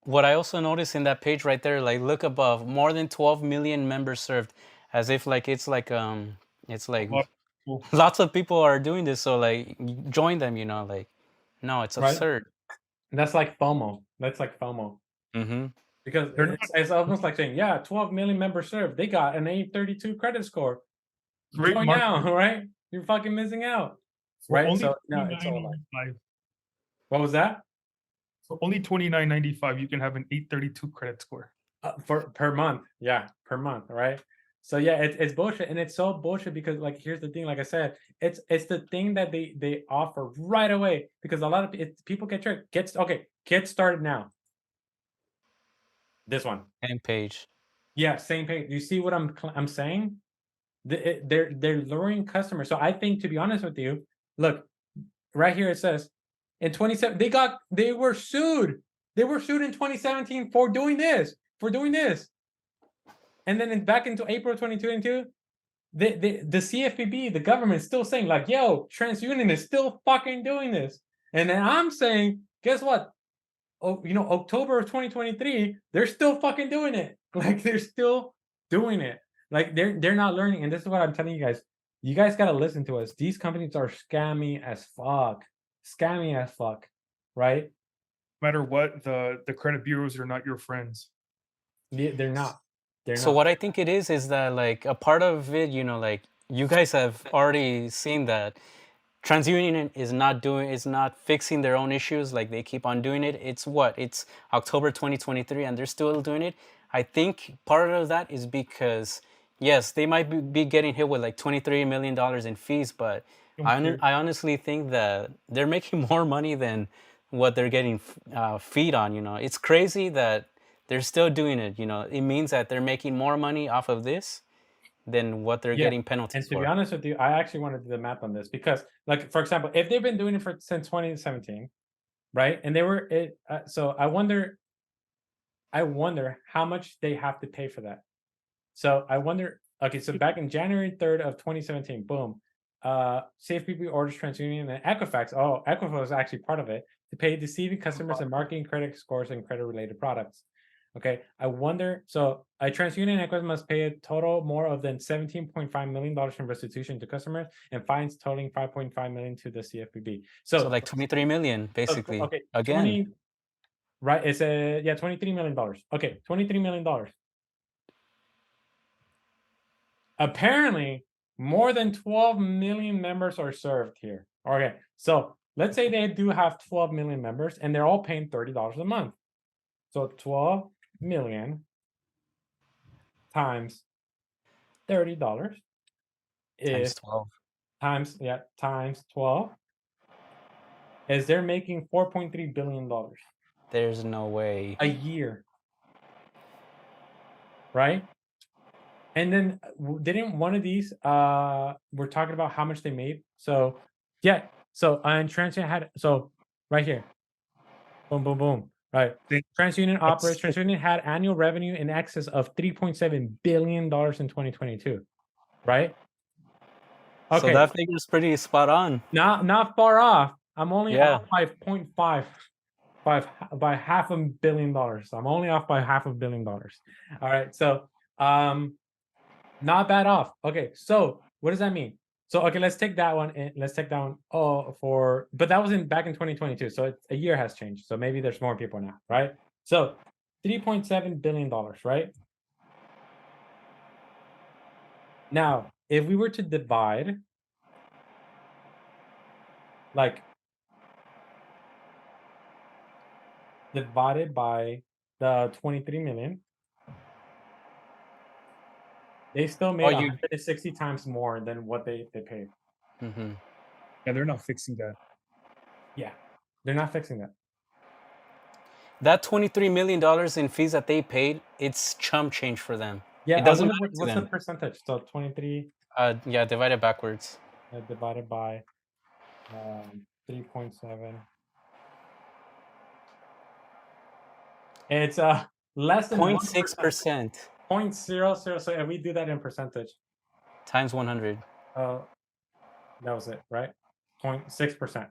What I also noticed in that page right there, like look above, more than 12 million members served, as if like it's like lot of people. lots of people are doing this, so like join them, like no, it's Right. absurd. And that's like FOMO. That's like FOMO. Mm-hmm. Because They're not it's almost like saying, yeah, 12 million members served. They got an 832 credit score. great Join marketing. now, right? You're fucking missing out. For Right? only So no, it's all like, $29.95. what was that? For only $29.95, you can have an 832 credit score. For per month. Yeah, per month, right? So yeah, it's bullshit. And it's so bullshit because like here's the thing, like I said, it's the thing that they offer right away because a lot of people get tricked. Get started now. This one. And page. Yeah, same page. You see what I'm saying? They're luring customers. So I think, to be honest with you, look right here. It says in 27 they were sued. They were sued in 2017 for doing this. And then back into April 2022, the CFPB, the government, is still saying like, "Yo, TransUnion is still fucking doing this." And then I'm saying, guess what? Oh, October of 2023, they're still fucking doing it. Like they're still doing it. Like they're not learning. And this is what I'm telling you guys. You guys gotta listen to us. These companies are scammy as fuck. Scammy as fuck. Right? No matter what, the credit bureaus are not your friends. They're not. They're So not. what I think it is that like a part of it, like you guys have already seen that TransUnion is not fixing their own issues. Like they keep on doing it. It's October 2023 and they're still doing it. I think part of that is because yes, they might be getting hit with like $23 million in fees, but Don't care. I honestly think that they're making more money than what they're getting feed on. It's crazy that they're still doing it. It means that they're making more money off of this than what they're Yeah. getting penalties And to be for. honest with you, I actually want to do the math on this because, like, for example, if they've been doing it since 2017, right? And they were so I wonder how much they have to pay for that. So I wonder. Okay, so back in January 3rd of 2017, boom, CFPB orders TransUnion and Equifax. Oh, Equifax was actually part of it to pay deceiving customers and marketing credit scores and credit related products. Okay, I wonder. So a TransUnion and Equifax must pay a total more of than $17.5 million in restitution to customers and fines totaling $5.5 million to the CFPB. So like 23 million, basically. Okay, Again. 20, right? It's $23 million. Okay, $23 million. Apparently, more than 12 million members are served here. Okay, so let's say they do have 12 million members and they're all paying $30 a month. So 12 million times $30 Times is 12. times 12 is they're making $4.3 billion There's no way. a year, right? And then didn't one of these we're talking about how much they made? So yeah, so and TransUnion had right here, boom, boom, boom, right? TransUnion operates. TransUnion had annual revenue in excess of $3.7 billion in 2022, right? So Okay, that figure's pretty spot on. not far off. I'm only Yeah. off by 0.5 by $500 million. I'm only off by $500 million. All right, so not bad off. Okay, so what does that mean? So okay, let's take that one and let's take that one. But that was back in 2022. So a year has changed. So maybe there's more people now, right? So $3.7 billion, right? Now, if we were to divide, like, divided by the 23 million, they still made Oh, you. 160 times more than what they paid. Mhm. Yeah, they're not fixing that. Yeah, they're not fixing that. That $23 million in fees that they paid, it's chump change for them. Yeah, It I doesn't wonder matter to what's the them. percentage. So 23 Yeah, divided backwards. divided by 3.7. It's less than 1%. 0.6% 0.00. So if we do that in percentage, times 100. that was it, right? 0.6%.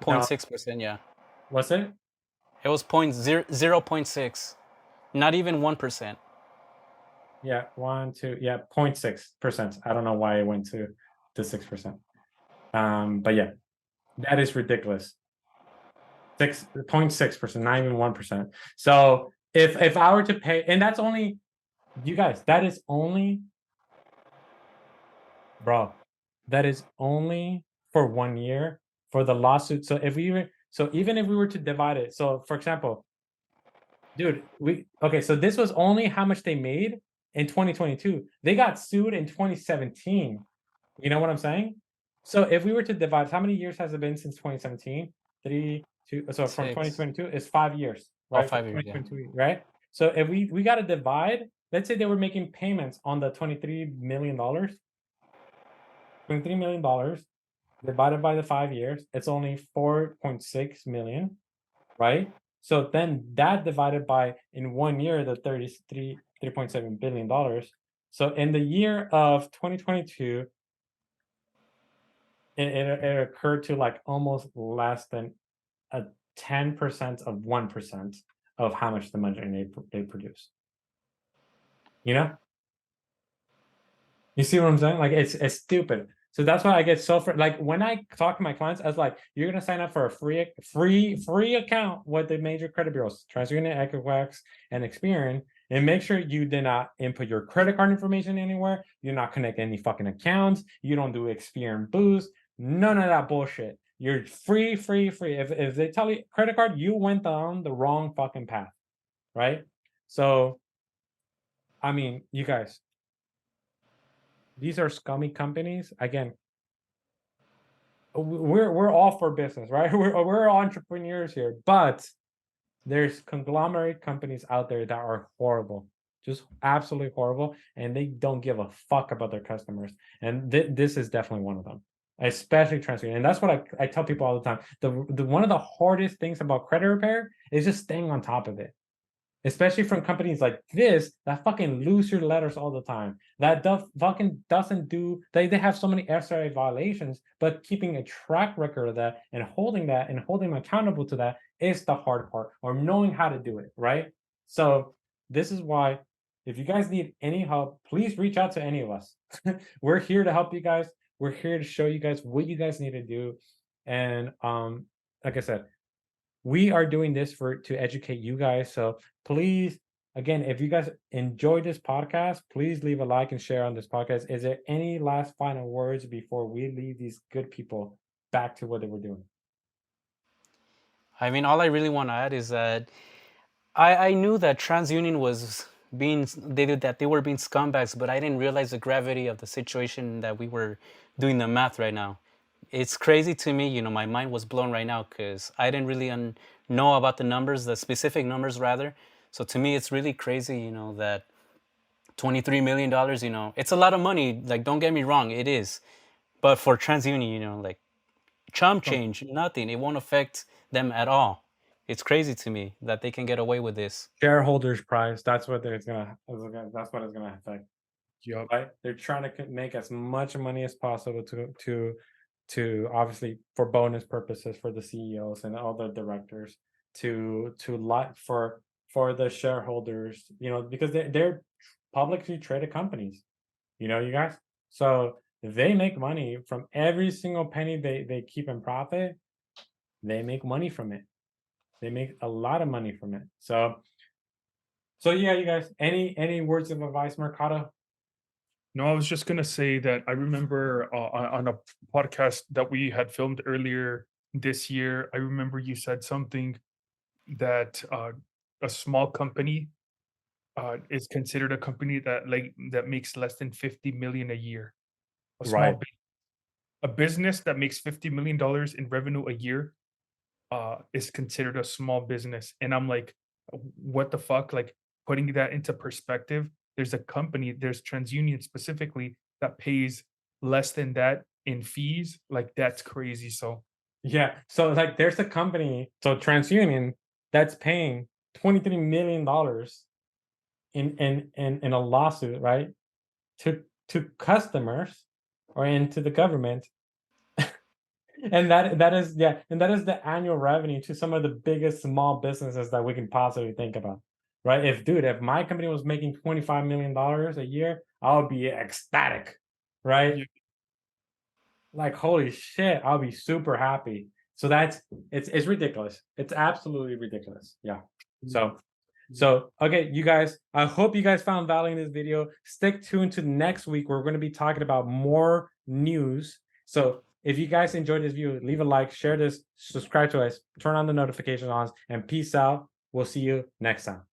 No, 0.6%, yeah. what's it? It was 0.6. Not even 1%. Yeah, 0.6%. I don't know why it went to 6%. But yeah, that is ridiculous. 6.6%, not even 1%. So if I were to pay, and that's only, you guys, that is only, bro, that is only for 1 year for the lawsuit. So even if we were to divide it, so for example, dude, so this was only how much they made in 2022. They got sued in 2017. You know what I'm saying? So if we were to divide, how many years has it been since 2017? 3, 2. So from 6. 2022, it's 5 years, Oh, right? 5 years, yeah. 2022, right? So if we got to divide, let's say they were making payments on the $23 million. $23 million divided by the 5 years, it's only 4.6 million, right? So then that divided by in 1 year, the $3.7 billion. So in the year of 2022, it occurred to like almost less than a 10% of 1% of how much the money they produce. You know? You see what I'm saying? Like it's stupid. So that's why I get so like when I talk to my clients, I was like, you're gonna sign up for a free account with the major credit bureaus, TransUnion, Equifax, and Experian, and make sure you did not input your credit card information anywhere. You're not connect any fucking accounts. You don't do Experian boost. None of that bullshit. You're free. If they tell you credit card, you went down the wrong fucking path, right? So, I mean, you guys, these are scummy companies. Again, we're all for business, right? We're entrepreneurs here, but there's conglomerate companies out there that are horrible, just absolutely horrible, and they don't give a fuck about their customers. And this is definitely one of them, especially TransUnion. And that's what I tell people all the time. The one of the hardest things about credit repair is just staying on top of it. Especially from companies like this that fucking lose your letters all the time. That fucking doesn't do. They have so many SRA violations, but keeping a track record of that and holding them accountable to that is the hard part, or knowing how to do it, right? So this is why, if you guys need any help, please reach out to any of us. We're here to help you guys. We're here to show you guys what you guys need to do. And like I said, we are doing this to educate you guys. So please, again, if you guys enjoyed this podcast, please leave a like and share on this podcast. Is there any last final words before we leave these good people back to what they were doing? I mean, all I really want to add is that I knew that TransUnion was they were being scumbags, but I didn't realize the gravity of the situation that we were doing the math right now. It's crazy to me, my mind was blown right now because I didn't really know about the numbers, the specific numbers rather. So to me, it's really crazy, that $23 million, it's a lot of money. Like, don't get me wrong, it is. But for TransUnion, like chump change, nothing. It won't affect them at all. It's crazy to me that they can get away with this. Shareholders' price. That's what it's gonna affect. Yep. Right? They're trying to make as much money as possible to obviously for bonus purposes for the CEOs and all the directors for the shareholders, because they're publicly traded companies, you guys. So they make money from every single penny they keep in profit. They make money from it. They make a lot of money from it. So yeah, you guys, any words of advice, Mercado? No, I was just gonna say that I remember on a podcast that we had filmed earlier this year. I remember you said something that a small company is considered a company that makes less than 50 million a year. A small Right. a business that makes $50 million in revenue a year is considered a small business. And I'm like, what the fuck? Like, putting that into perspective, there's TransUnion specifically that pays less than that in fees. Like, that's crazy. So Yeah. So like there's a company, so TransUnion, that's paying $23 million in a lawsuit, right? To customers or into the government. And that is, yeah, and that is the annual revenue to some of the biggest small businesses that we can possibly think about. Right. If my company was making $25 million a year, I would be ecstatic. Right. yeah, Like, holy shit, I'll be super happy. So it's ridiculous. It's absolutely ridiculous. Yeah. yeah, So okay, you guys, I hope you guys found value in this video. Stick tuned to next week. We're going to be talking about more news. So if you guys enjoyed this video, leave a like, share this, subscribe to us, turn on the notification on, and peace out. We'll see you next time.